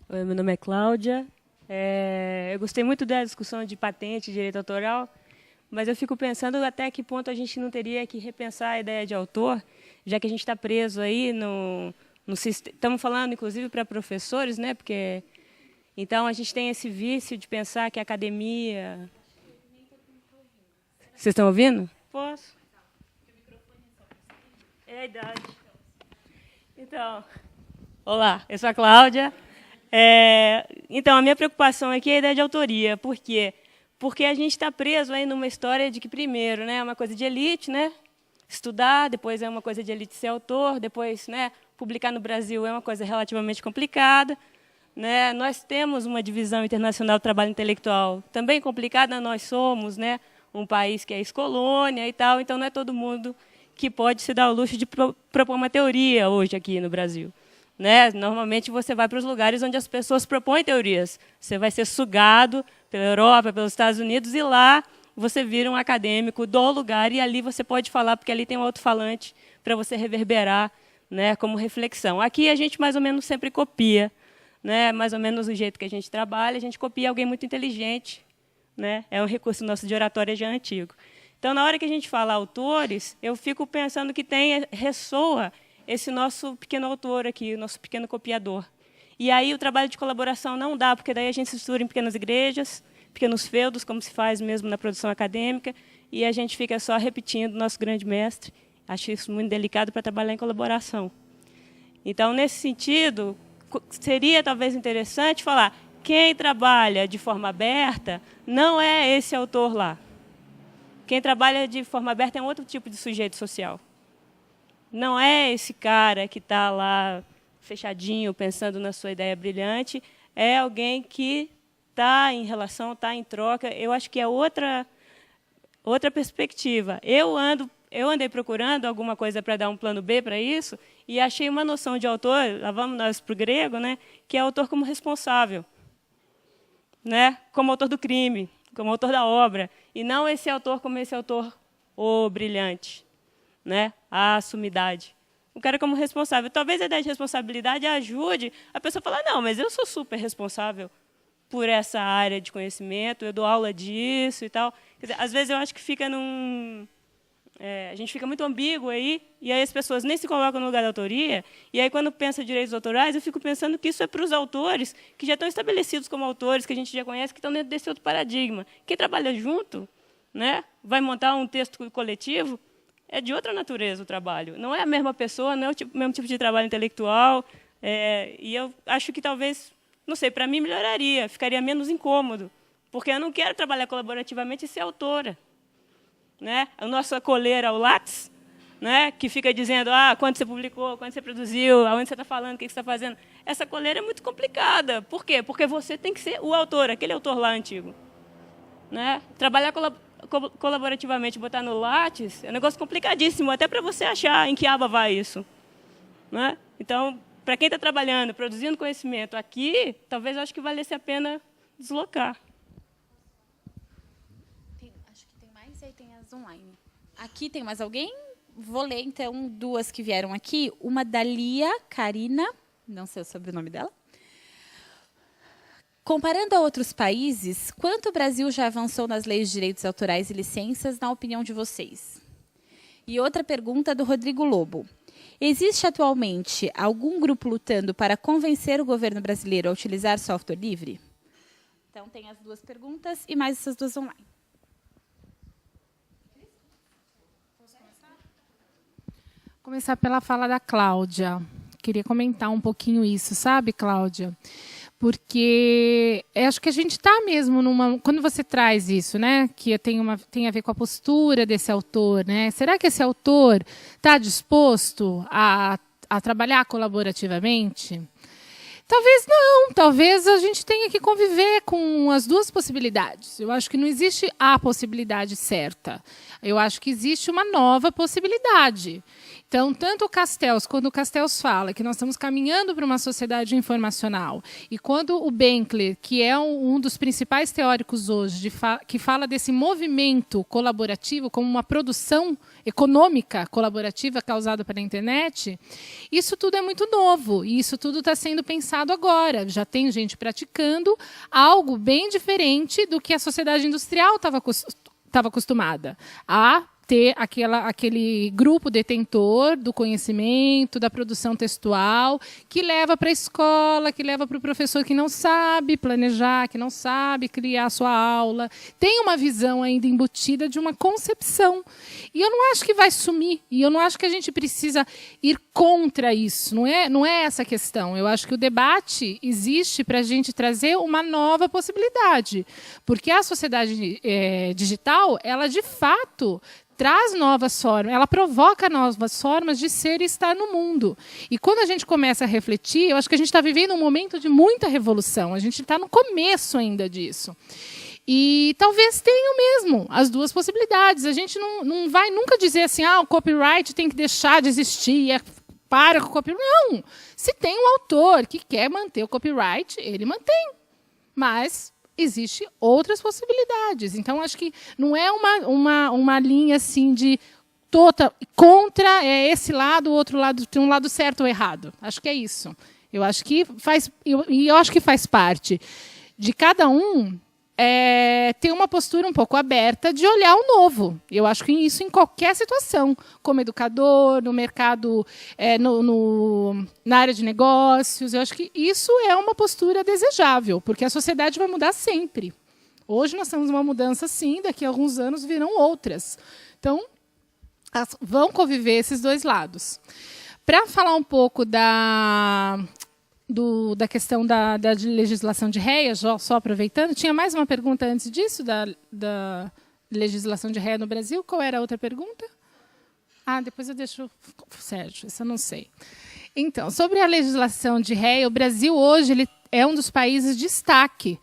Oi, meu nome é Cláudia. Eu gostei muito da discussão de patente e direito autoral, mas eu fico pensando até que ponto a gente não teria que repensar a ideia de autor, já que a gente está preso aí no Estamos falando, inclusive, para professores, né? Porque então a gente tem esse vício de pensar que a academia... Vocês estão ouvindo? Posso? É a idade. Então, olá, eu sou a Cláudia. Então, a minha preocupação aqui é a ideia de autoria. Por quê? Porque a gente está preso aí numa história de que, primeiro, né, é uma coisa de elite, né, estudar, depois é uma coisa de elite ser autor, depois, né, publicar no Brasil é uma coisa relativamente complicada. Né? Nós temos uma divisão internacional do trabalho intelectual também complicada, nós somos, né, um país que é ex-colônia e tal, então não é todo mundo que pode se dar o luxo de propor uma teoria hoje aqui no Brasil. Né? Normalmente você vai para os lugares onde as pessoas propõem teorias. Você vai ser sugado pela Europa, pelos Estados Unidos, e lá você vira um acadêmico do lugar, e ali você pode falar, porque ali tem um alto-falante para você reverberar, né, como reflexão. Aqui a gente mais ou menos sempre copia, né, mais ou menos o jeito que a gente trabalha, a gente copia alguém muito inteligente. Né? É um recurso nosso de oratória já antigo. Então, na hora que a gente fala autores, eu fico pensando que ressoa esse nosso pequeno autor aqui, o nosso pequeno copiador. E aí o trabalho de colaboração não dá, porque daí a gente se estuda em pequenas igrejas, pequenos feudos, como se faz mesmo na produção acadêmica, e a gente fica só repetindo o nosso grande mestre. Acho isso muito delicado para trabalhar em colaboração. Então, nesse sentido, seria talvez interessante falar: quem trabalha de forma aberta não é esse autor lá. Quem trabalha de forma aberta é um outro tipo de sujeito social. Não é esse cara que está lá fechadinho, pensando na sua ideia brilhante. É alguém que está em relação, está em troca. Eu acho que é outra perspectiva. Eu andei procurando alguma coisa para dar um plano B para isso e achei uma noção de autor, lá vamos nós para o grego, né, que é autor como responsável. Né, como autor do crime, como autor da obra, e não esse autor como esse autor brilhante, né, a sumidade. O cara como responsável. Talvez a ideia de responsabilidade ajude a pessoa a falar: não, mas eu sou super responsável por essa área de conhecimento, eu dou aula disso e tal. Quer dizer, às vezes eu acho que fica a gente fica muito ambíguo aí, e aí as pessoas nem se colocam no lugar da autoria, e aí quando pensa em direitos autorais, eu fico pensando que isso é para os autores que já estão estabelecidos como autores, que a gente já conhece, que estão dentro desse outro paradigma. Quem trabalha junto, né, vai montar um texto coletivo, é de outra natureza o trabalho. Não é a mesma pessoa, não é o mesmo tipo de trabalho intelectual, e eu acho que talvez, não sei, para mim melhoraria, ficaria menos incômodo, porque eu não quero trabalhar colaborativamente e ser autora. Né? A nossa coleira, o Lattes, né, que fica dizendo quando você publicou, quando você produziu, aonde você está falando, o que você está fazendo. Essa coleira é muito complicada. Por quê? Porque você tem que ser o autor, aquele autor lá antigo. Né? Trabalhar colaborativamente, botar no Lattes, é um negócio complicadíssimo, até para você achar em que aba vai isso. Né? Então, para quem está trabalhando, produzindo conhecimento aqui, talvez eu acho que valesse a pena deslocar.
Aí tem as online. Aqui tem mais alguém? Vou ler, então, duas que vieram aqui. Uma da Lia Karina, não sei o sobrenome dela. Comparando a outros países, quanto o Brasil já avançou nas leis de direitos autorais e licenças, na opinião de vocês? E outra pergunta do Rodrigo Lobo. Existe atualmente algum grupo lutando para convencer o governo brasileiro a utilizar software livre? Então, tem as duas perguntas e mais essas duas online.
Começar pela fala da Cláudia. Queria comentar um pouquinho isso, sabe, Cláudia? Porque acho que a gente está mesmo numa... Quando você traz isso, né, que tem a ver com a postura desse autor, né? Será que esse autor está disposto a trabalhar colaborativamente? Talvez não, talvez a gente tenha que conviver com as duas possibilidades. Eu acho que não existe a possibilidade certa. Eu acho que existe uma nova possibilidade. Então, tanto o Castells, quando o Castells fala que nós estamos caminhando para uma sociedade informacional, e quando o Benkler, que é um dos principais teóricos hoje, que fala desse movimento colaborativo como uma produção econômica colaborativa causada pela internet, isso tudo é muito novo, e isso tudo está sendo pensado agora. Já tem gente praticando algo bem diferente do que a sociedade industrial estava acostumada a ter aquele grupo detentor do conhecimento, da produção textual, que leva para a escola, que leva para o professor que não sabe planejar, que não sabe criar a sua aula. Tem uma visão ainda embutida de uma concepção. E eu não acho que vai sumir, e eu não acho que a gente precisa ir contra isso. Não é essa a questão. Eu acho que o debate existe para a gente trazer uma nova possibilidade. Porque a sociedade digital, ela de fato traz novas formas, ela provoca novas formas de ser e estar no mundo. E quando a gente começa a refletir, eu acho que a gente está vivendo um momento de muita revolução, a gente está no começo ainda disso. E talvez tenham mesmo as duas possibilidades. A gente não vai nunca dizer assim, o copyright tem que deixar de existir, para com o copyright. Não! Se tem um autor que quer manter o copyright, ele mantém. Mas existem outras possibilidades. Então, acho que não é uma linha assim de contra esse lado, o outro lado, tem um lado certo ou errado. Acho que é isso. Eu acho que faz parte de cada um ter uma postura um pouco aberta de olhar o novo. Eu acho que isso em qualquer situação, como educador, no mercado, na área de negócios. Eu acho que isso é uma postura desejável, porque a sociedade vai mudar sempre. Hoje nós temos uma mudança, sim, daqui a alguns anos virão outras. Então, vão conviver esses dois lados. Para falar um pouco da questão da legislação de réia, só aproveitando, tinha mais uma pergunta antes disso, da legislação de réia no Brasil. Qual era a outra pergunta? Depois eu deixo Sérgio, isso eu não sei. Então, sobre a legislação de réia, o Brasil hoje ele é um dos países de destaque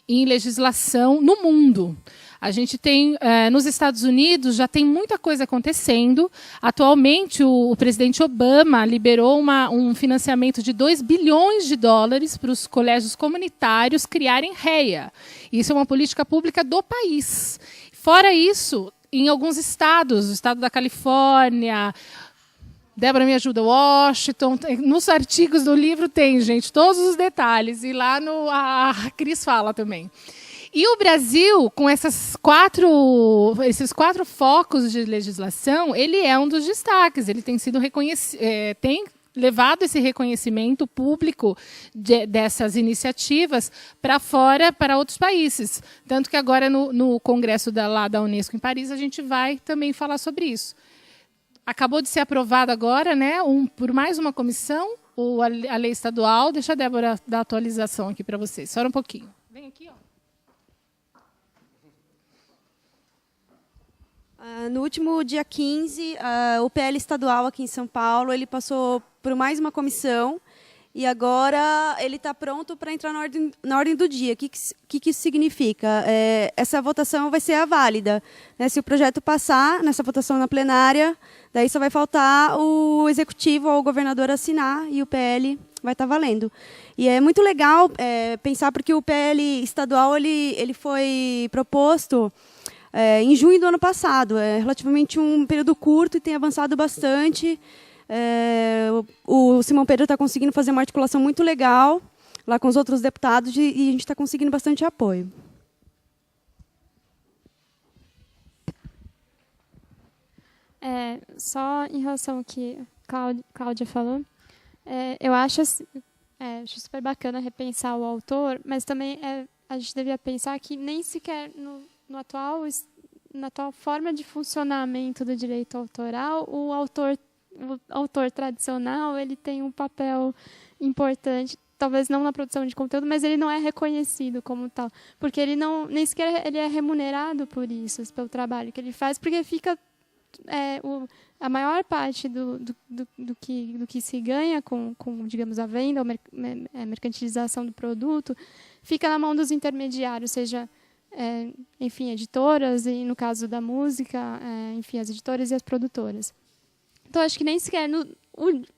em legislação no mundo. A gente tem, nos Estados Unidos, já tem muita coisa acontecendo. Atualmente, o presidente Obama liberou um financiamento de $2 bilhões para os colégios comunitários criarem réia. Isso é uma política pública do país. Fora isso, em alguns estados, o estado da Califórnia, Débora me ajuda, Washington, nos artigos do livro tem, gente, todos os detalhes. E lá a Cris fala também. E o Brasil, com esses quatro focos de legislação, ele é um dos destaques. Ele tem sido tem levado esse reconhecimento público dessas iniciativas para fora, para outros países. Tanto que agora, no congresso da Unesco em Paris, a gente vai também falar sobre isso. Acabou de ser aprovado agora, né, por mais uma comissão, a lei estadual. Deixa a Débora dar a atualização aqui para vocês. Só um pouquinho. Vem aqui, ó.
No último dia 15, o PL estadual aqui em São Paulo, ele passou por mais uma comissão e agora ele está pronto para entrar na ordem do dia. O que isso significa? Essa votação vai ser a válida, né? Se o projeto passar nessa votação na plenária, daí só vai faltar o executivo ou o governador assinar e o PL vai estar valendo. E é muito legal pensar porque o PL estadual ele foi proposto em junho do ano passado. É relativamente um período curto e tem avançado bastante. O Simão Pedro está conseguindo fazer uma articulação muito legal lá com os outros deputados e a gente está conseguindo bastante apoio.
Só em relação ao que a Cláudia falou, eu acho super bacana repensar o autor, mas também a gente devia pensar que nem sequer na atual forma de funcionamento do direito autoral, o autor tradicional ele tem um papel importante, talvez não na produção de conteúdo, mas ele não é reconhecido como tal, porque ele nem sequer ele é remunerado por isso, pelo trabalho que ele faz, porque fica a maior parte do que se ganha com digamos, a venda, a mercantilização do produto, fica na mão dos intermediários, seja enfim, editoras e, no caso da música, enfim, as editoras e as produtoras. Então, acho que nem sequer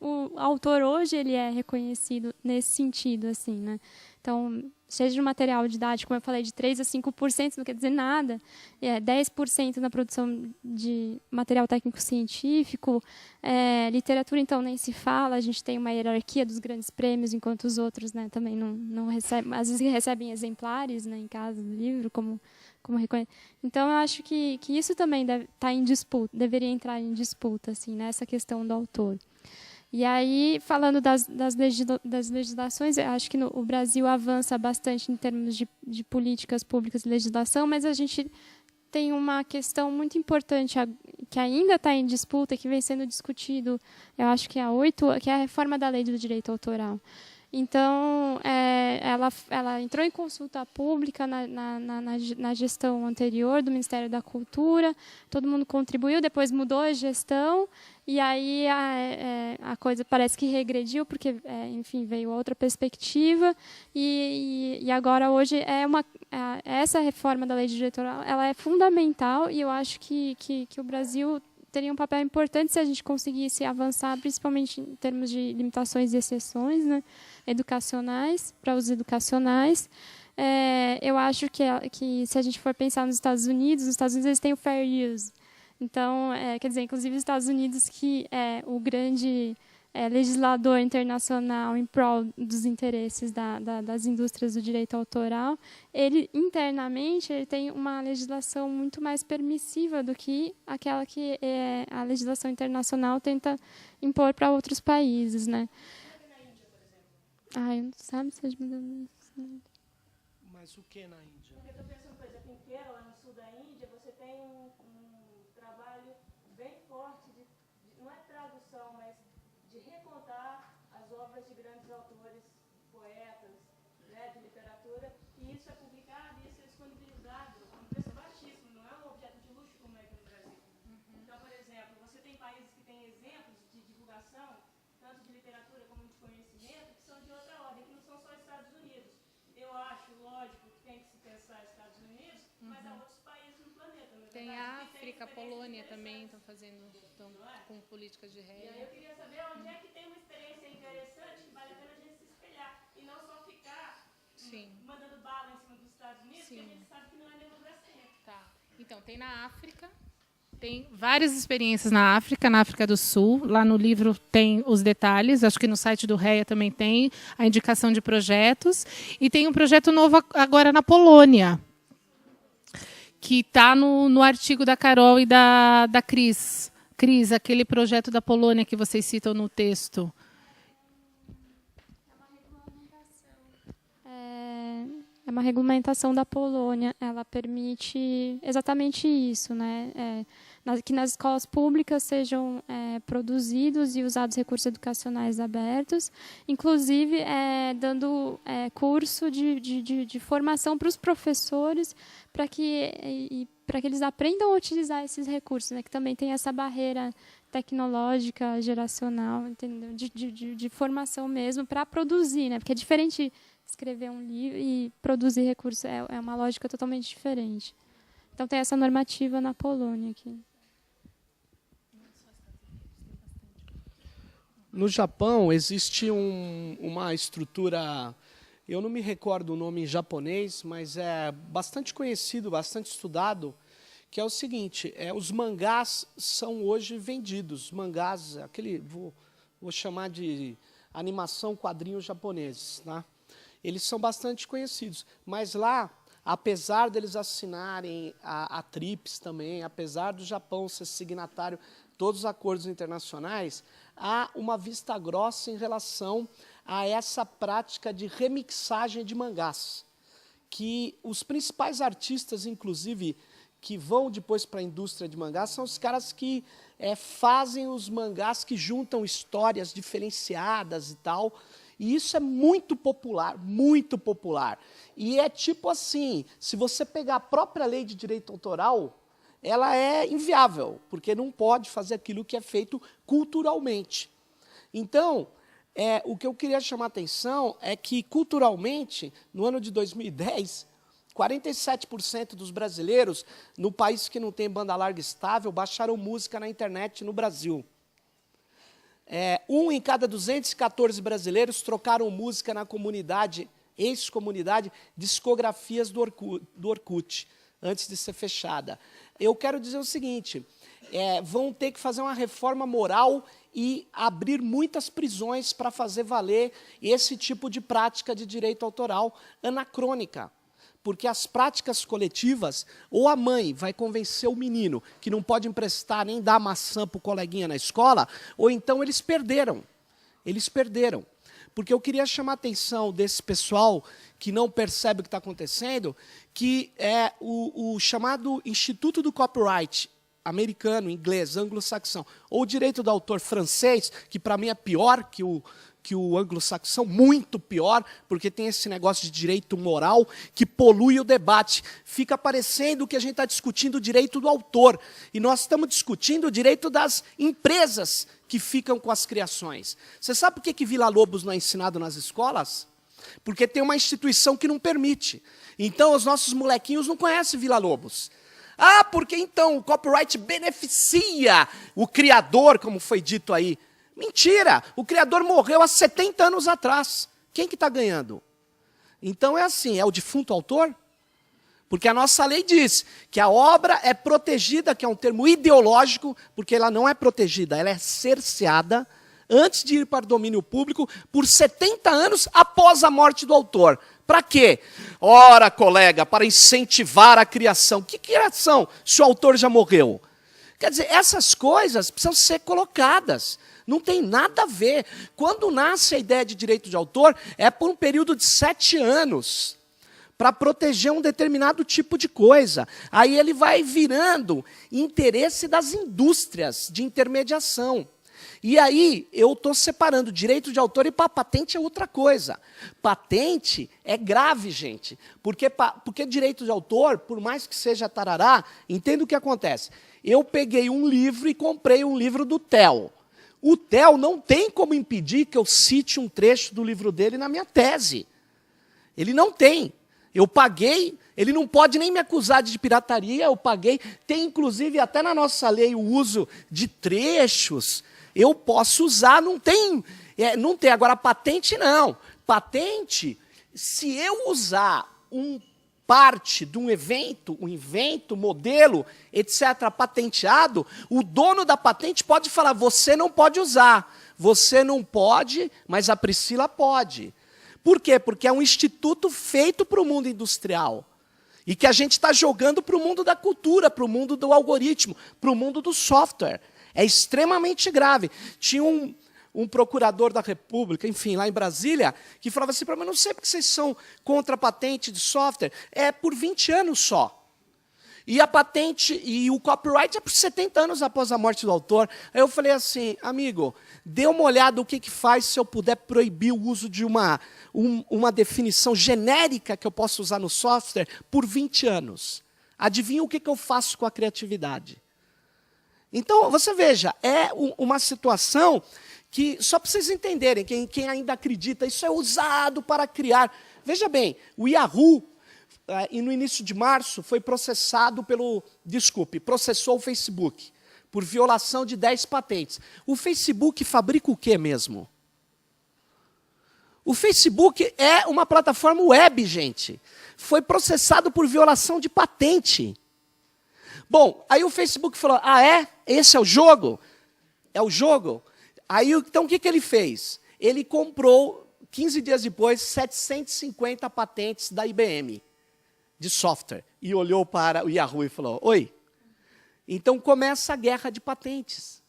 o autor hoje ele é reconhecido nesse sentido, assim, né? Então, seja de material didático, como eu falei, de 3% a 5% não quer dizer nada. 10% na produção de material técnico-científico. Literatura, então, nem se fala. A gente tem uma hierarquia dos grandes prêmios, enquanto os outros, né, também não recebem. Às vezes recebem exemplares, né, em casa do livro, como como então eu acho que isso também tá em disputa, deveria entrar em disputa, assim, nessa questão do autor. E aí, falando das legislações, eu acho que o Brasil avança bastante em termos de políticas públicas e legislação, mas a gente tem uma questão muito importante que ainda está em disputa, que vem sendo discutido, eu acho que que é a reforma da lei do direito autoral. Então, ela entrou em consulta pública na gestão anterior do Ministério da Cultura, todo mundo contribuiu, depois mudou a gestão, e aí a coisa parece que regrediu, porque, enfim, veio outra perspectiva, e agora, hoje, essa reforma da lei de direito autoral, ela é fundamental, e eu acho que o Brasil teria um papel importante se a gente conseguisse avançar, principalmente em termos de limitações e exceções, né, educacionais, para os educacionais. Eu acho que se a gente for pensar nos Estados Unidos eles têm o fair use. Então, quer dizer, inclusive os Estados Unidos, que é o grande legislador internacional em prol dos interesses das indústrias do direito autoral, ele internamente tem uma legislação muito mais permissiva do que aquela que a legislação internacional tenta impor para outros países, né? Eu não sabe se as
Mas o que na Índia?
Eu estou pensando, por exemplo, em Kerala, lá no sul da Índia, você tem um trabalho bem forte não é tradução, mas de recontar as obras de grandes autores, poetas, né, de literatura, e isso é publicado e isso é disponibilizado a um preço baixíssimo, não é um objeto de luxo como é aqui no Brasil. Então, por exemplo, você tem países que têm exemplos de divulgação, tanto de literatura como de conhecimento, que são de outra ordem, que não são só Estados Unidos. Eu acho, lógico, que tem que se pensar Estados Unidos, mas há outros países no planeta.
Tem a África, a Polônia também estão com políticas de
E aí eu queria saber onde é que tem uma experiência interessante que vale a pena a gente se espelhar e não só ficar mandando bala em cima dos Estados Unidos, que a gente sabe que não é democracia.
Tá. Então, tem na África, tem várias experiências na África do Sul. Lá no livro tem os detalhes, acho que no site do REA também tem a indicação de projetos. E tem um projeto novo agora na Polônia, que está no artigo da Carol e da Cris. Cris, aquele projeto da Polônia que vocês citam no texto.
É uma regulamentação da Polônia. Ela permite exatamente isso, né? Que nas escolas públicas sejam produzidos e usados recursos educacionais abertos, inclusive dando curso de formação para os professores, para que eles aprendam a utilizar esses recursos, né? Que também tem essa barreira tecnológica, geracional, entendeu? De formação mesmo, para produzir, né? Porque é diferente escrever um livro e produzir recursos, é uma lógica totalmente diferente. Então tem essa normativa na Polônia aqui.
No Japão existe uma estrutura, eu não me recordo o nome em japonês, mas é bastante conhecido, bastante estudado, que é o seguinte: os mangás são hoje vendidos. Mangás, vou chamar de animação, quadrinhos japoneses, né? Eles são bastante conhecidos, mas lá, apesar deles assinarem a TRIPS também, apesar do Japão ser signatário de todos os acordos internacionais, há uma vista grossa em relação a essa prática de remixagem de mangás, que os principais artistas, inclusive, que vão depois para a indústria de mangás, são os caras que fazem os mangás que juntam histórias diferenciadas e tal. E isso é muito popular, muito popular. E é tipo assim, se você pegar a própria lei de direito autoral, ela é inviável, porque não pode fazer aquilo que é feito culturalmente. Então, o que eu queria chamar a atenção é que, culturalmente, no ano de 2010, 47% dos brasileiros, no país que não tem banda larga estável, baixaram música na internet no Brasil. 1 em cada 214 brasileiros trocaram música na comunidade, ex-comunidade, discografias do Orkut, antes de ser fechada. Eu quero dizer o seguinte: vão ter que fazer uma reforma moral e abrir muitas prisões para fazer valer esse tipo de prática de direito autoral anacrônica. porque as práticas coletivas, ou a mãe vai convencer o menino que não pode emprestar nem dar maçã para o coleguinha na escola, ou então eles perderam. Eles perderam. Porque eu queria chamar a atenção desse pessoal que não percebe o que está acontecendo, que é o chamado Instituto do Copyright americano, inglês, anglo-saxão, ou o direito do autor francês, que para mim é pior que o anglo-saxão, muito pior, porque tem esse negócio de direito moral que polui o debate. Fica parecendo que a gente está discutindo o direito do autor, e nós estamos discutindo o direito das empresas que ficam com as criações. Você sabe por que Villa-Lobos não é ensinado nas escolas? Porque tem uma instituição que não permite. Então, os nossos molequinhos não conhecem Villa-Lobos. Ah, porque então o copyright beneficia o criador, como foi dito aí. Mentira! O criador morreu há 70 anos atrás. Quem que está ganhando? Então é assim, é o defunto autor? Porque a nossa lei diz que a obra é protegida, que é um termo ideológico, porque ela não é protegida, ela é cerceada antes de ir para o domínio público por 70 anos após a morte do autor. Para quê? Ora, colega, para incentivar a criação. Que criação se o autor já morreu? Quer dizer, essas coisas precisam ser colocadas. Não tem nada a ver. Quando nasce a ideia de direito de autor, é por um período de 7 anos, para proteger um determinado tipo de coisa. Aí ele vai virando interesse das indústrias de intermediação. E aí eu estou separando direito de autor e patente é outra coisa. Patente é grave, gente. Porque direito de autor, por mais que seja tarará, entenda o que acontece. Eu peguei um livro e comprei um livro do Theo. O Theo não tem como impedir que eu cite um trecho do livro dele na minha tese. Ele não tem. Eu paguei, ele não pode nem me acusar de pirataria, eu paguei. Tem, inclusive, até na nossa lei, o uso de trechos. Eu posso usar, não tem. Não tem. Agora, patente, não. Patente, se eu usar parte de um evento, modelo, etc., patenteado, o dono da patente pode falar, você não pode usar. Você não pode, mas a Priscila pode. Por quê? Porque é um instituto feito para o mundo industrial. E que a gente está jogando para o mundo da cultura, para o mundo do algoritmo, para o mundo do software. É extremamente grave. Tinha um procurador da República, enfim, lá em Brasília, que falava assim para mim, não sei porque vocês são contra a patente de software, é por 20 anos só. E a patente e o copyright é por 70 anos após a morte do autor. Aí eu falei assim, amigo, dê uma olhada o que faz se eu puder proibir o uso de uma definição genérica que eu posso usar no software por 20 anos. Adivinha o que eu faço com a criatividade? Então, você veja, é uma situação que, só para vocês entenderem, quem ainda acredita, isso é usado para criar. Veja bem, o Yahoo, e no início de março, foi processou o Facebook, por violação de 10 patentes. O Facebook fabrica o quê mesmo? O Facebook é uma plataforma web, gente. Foi processado por violação de patente. Bom, aí o Facebook falou, esse é o jogo? É o jogo? Aí, então, o que ele fez? Ele comprou, 15 dias depois, 750 patentes da IBM, de software, e olhou para o Yahoo e falou, oi, então começa a guerra de patentes.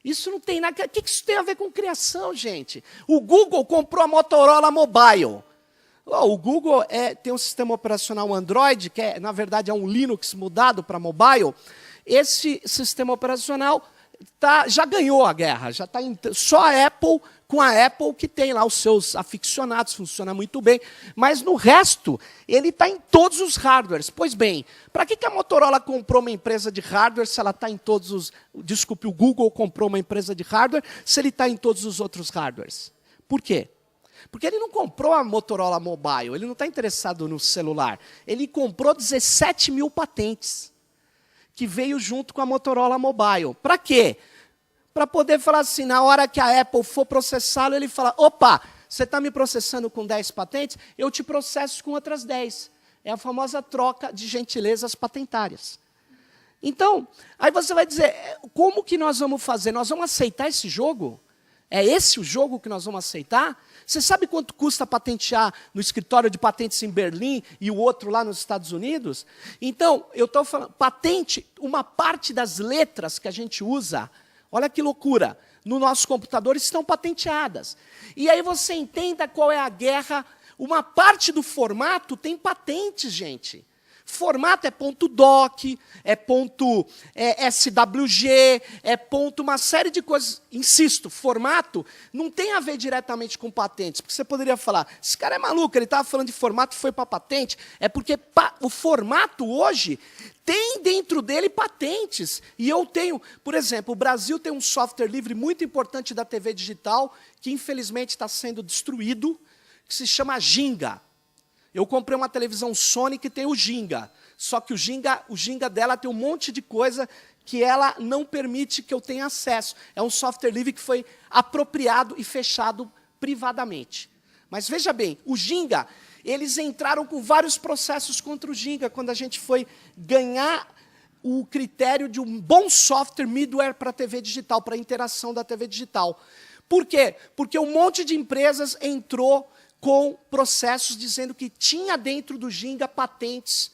Isso não tem nada, o que isso tem a ver com criação, gente? O Google comprou a Motorola Mobile. O Google tem um sistema operacional Android, que na verdade é um Linux mudado para mobile. Esse sistema operacional já ganhou a guerra, já está só a Apple, com a Apple que tem lá os seus aficionados, funciona muito bem, mas no resto, ele está em todos os hardwares. Pois bem, para que a Motorola comprou uma empresa de hardware se ela está em todos os... Desculpe, o Google comprou uma empresa de hardware se ele está em todos os outros hardwares? Por quê? Porque ele não comprou a Motorola Mobile, ele não está interessado no celular. Ele comprou 17 mil patentes, que veio junto com a Motorola Mobile. Para quê? Para poder falar assim, na hora que a Apple for processá-lo, ele fala, opa, você está me processando com 10 patentes, eu te processo com outras 10. É a famosa troca de gentilezas patentárias. Então, aí você vai dizer, como que nós vamos fazer? Nós vamos aceitar esse jogo? É esse o jogo que nós vamos aceitar? Você sabe quanto custa patentear no escritório de patentes em Berlim e o outro lá nos Estados Unidos? Então, eu estou falando, patente, uma parte das letras que a gente usa, olha que loucura, no nosso computador estão patenteadas. E aí você entenda qual é a guerra. Uma parte do formato tem patentes, gente. Formato é ponto .doc, é ponto SWG, é ponto uma série de coisas. Insisto, formato não tem a ver diretamente com patentes, porque você poderia falar, esse cara é maluco, ele estava falando de formato e foi para patente. É porque o formato hoje tem dentro dele patentes. E eu tenho, por exemplo, o Brasil tem um software livre muito importante da TV digital, que infelizmente está sendo destruído, que se chama Ginga. Eu comprei uma televisão Sony que tem o Ginga, só que o Ginga dela tem um monte de coisa que ela não permite que eu tenha acesso. É um software livre que foi apropriado e fechado privadamente. Mas veja bem, o Ginga, eles entraram com vários processos contra o Ginga quando a gente foi ganhar o critério de um bom software middleware para a TV digital, para a interação da TV digital. Por quê? Porque um monte de empresas entrou com processos dizendo que tinha dentro do Ginga patentes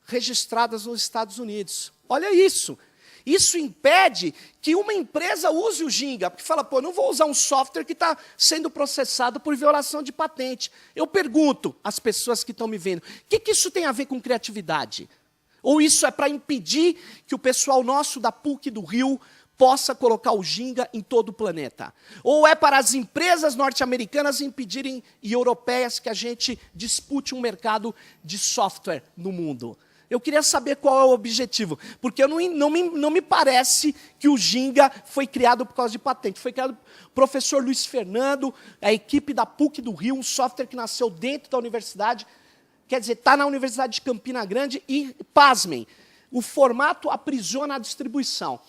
registradas nos Estados Unidos. Olha isso. Isso impede que uma empresa use o Ginga, porque fala, pô, não vou usar um software que está sendo processado por violação de patente. Eu pergunto às pessoas que estão me vendo, o que isso tem a ver com criatividade? Ou isso é para impedir que o pessoal nosso da PUC do Rio possa colocar o Ginga em todo o planeta? Ou é para as empresas norte-americanas impedirem e europeias que a gente dispute um mercado de software no mundo? Eu queria saber qual é o objetivo, porque não me parece que o Ginga foi criado por causa de patente. Foi criado pelo professor Luiz Fernando, a equipe da PUC do Rio, um software que nasceu dentro da universidade, quer dizer, está na Universidade de Campina Grande e, pasmem, o formato aprisiona a distribuição.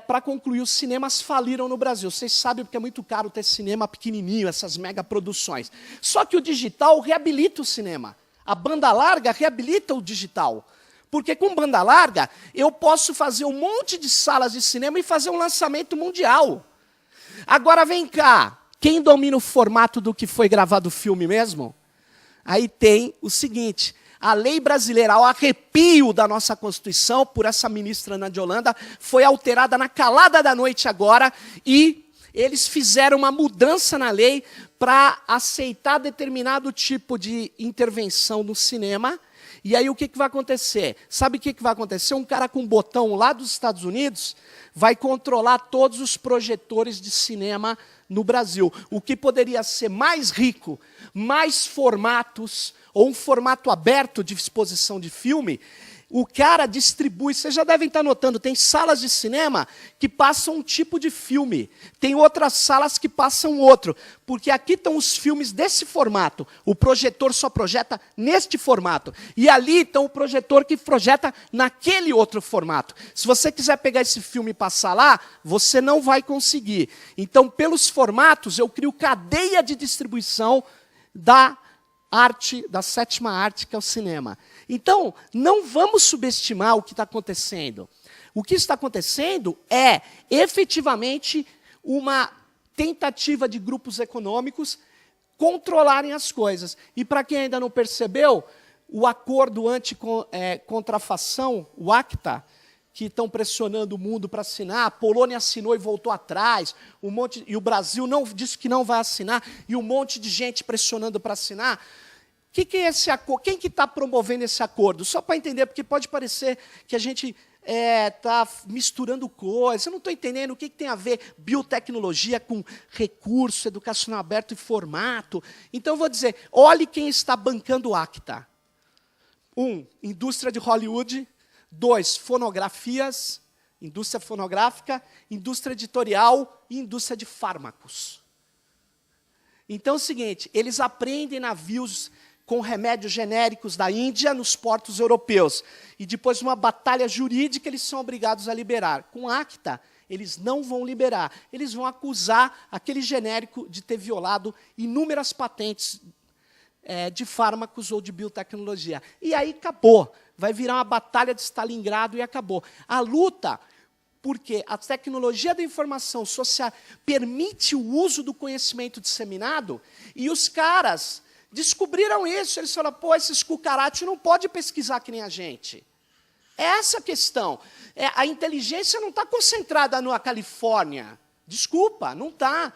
Para concluir, os cinemas faliram no Brasil. Vocês sabem porque é muito caro ter cinema pequenininho, essas mega produções. Só que o digital reabilita o cinema. A banda larga reabilita o digital. Porque com banda larga, eu posso fazer um monte de salas de cinema e fazer um lançamento mundial. Agora vem cá, quem domina o formato do que foi gravado o filme mesmo? Aí tem o seguinte... A lei brasileira, ao arrepio da nossa Constituição, por essa ministra Ana de Holanda, foi alterada na calada da noite agora, e eles fizeram uma mudança na lei para aceitar determinado tipo de intervenção no cinema. E aí o que vai acontecer? Sabe o que vai acontecer? Um cara com um botão lá dos Estados Unidos vai controlar todos os projetores de cinema no Brasil. O que poderia ser mais rico, mais formatos, ou um formato aberto de exposição de filme, o cara distribui. Vocês já devem estar notando, tem salas de cinema que passam um tipo de filme, tem outras salas que passam outro, porque aqui estão os filmes desse formato, o projetor só projeta neste formato, e ali estão o projetor que projeta naquele outro formato. Se você quiser pegar esse filme e passar lá, você não vai conseguir. Então, pelos formatos, eu crio cadeia de distribuição da arte, da sétima arte, que é o cinema. Então, não vamos subestimar o que está acontecendo. O que está acontecendo é, efetivamente, uma tentativa de grupos econômicos controlarem as coisas. E, para quem ainda não percebeu, o acordo anti-contrafação, o ACTA, que estão pressionando o mundo para assinar, a Polônia assinou e voltou atrás, e o Brasil disse que não vai assinar, e um monte de gente pressionando para assinar. O que é esse acordo? Quem que está promovendo esse acordo? Só para entender, porque pode parecer que a gente está misturando coisas. Eu não estou entendendo o que tem a ver biotecnologia com recurso, educacional aberto e formato. Então, eu vou dizer, olhe quem está bancando o ACTA. 1, indústria de Hollywood. 2, fonografias, indústria fonográfica, indústria editorial e indústria de fármacos. Então é o seguinte, eles apreendem navios com remédios genéricos da Índia nos portos europeus. E depois de uma batalha jurídica, eles são obrigados a liberar. Com ACTA, eles não vão liberar. Eles vão acusar aquele genérico de ter violado inúmeras patentes de fármacos ou de biotecnologia. E aí acabou. Vai virar uma batalha de Stalingrado e acabou. A luta Porque a tecnologia da informação social permite o uso do conhecimento disseminado e os caras descobriram isso. Eles falaram, pô, esses cucarachos não podem pesquisar que nem a gente. É essa a questão. A inteligência não está concentrada na Califórnia. Desculpa, não está.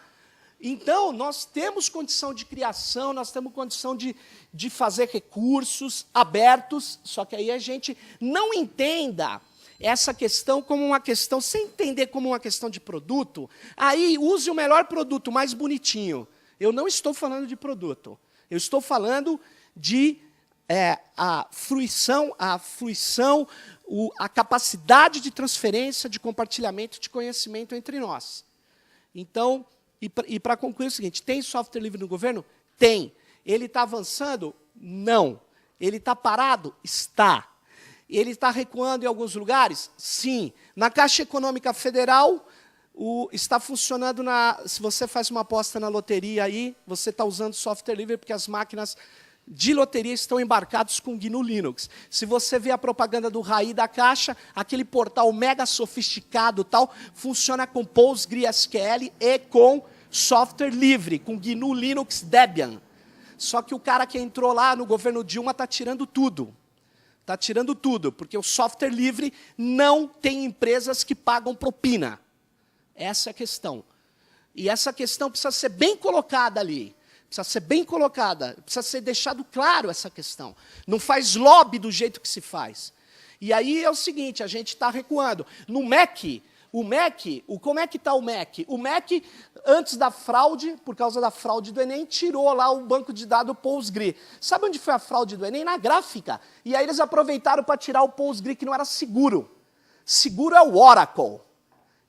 Então, nós temos condição de criação, nós temos condição de fazer recursos abertos, só que aí a gente não entenda essa questão como uma questão, sem entender como uma questão de produto, aí use o melhor produto, mais bonitinho. Eu não estou falando de produto, eu estou falando de a fruição, a capacidade de transferência, de compartilhamento de conhecimento entre nós. Então, e para concluir o seguinte, tem software livre no governo? Tem. Ele está avançando? Não. Ele está parado? Está. Ele está recuando em alguns lugares? Sim. Na Caixa Econômica Federal, está funcionando, se você faz uma aposta na loteria aí, você está usando software livre porque as máquinas de loteria estão embarcados com GNU Linux. Se você vê a propaganda do RAI da Caixa, aquele portal mega sofisticado tal, funciona com PostgreSQL e com software livre, com GNU Linux Debian. Só que o cara que entrou lá no governo Dilma está tirando tudo. Está tirando tudo, porque o software livre não tem empresas que pagam propina. Essa é a questão. E essa questão precisa ser bem colocada ali. Precisa ser bem colocada, precisa ser deixado claro essa questão. Não faz lobby do jeito que se faz. E aí é o seguinte, a gente está recuando. No MEC, como é que está o MEC? O MEC, antes da fraude, por causa da fraude do Enem, tirou lá o banco de dados Postgre. Sabe onde foi a fraude do Enem? Na gráfica. E aí eles aproveitaram para tirar o Postgre, que não era seguro. Seguro é o Oracle.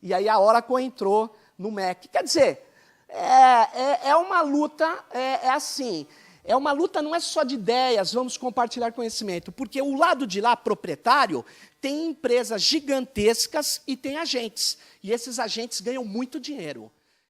E aí a Oracle entrou no MEC. Quer dizer, é uma luta, assim, é uma luta não é só de ideias, vamos compartilhar conhecimento, porque o lado de lá, proprietário, tem empresas gigantescas e tem agentes. E esses agentes ganham muito dinheiro.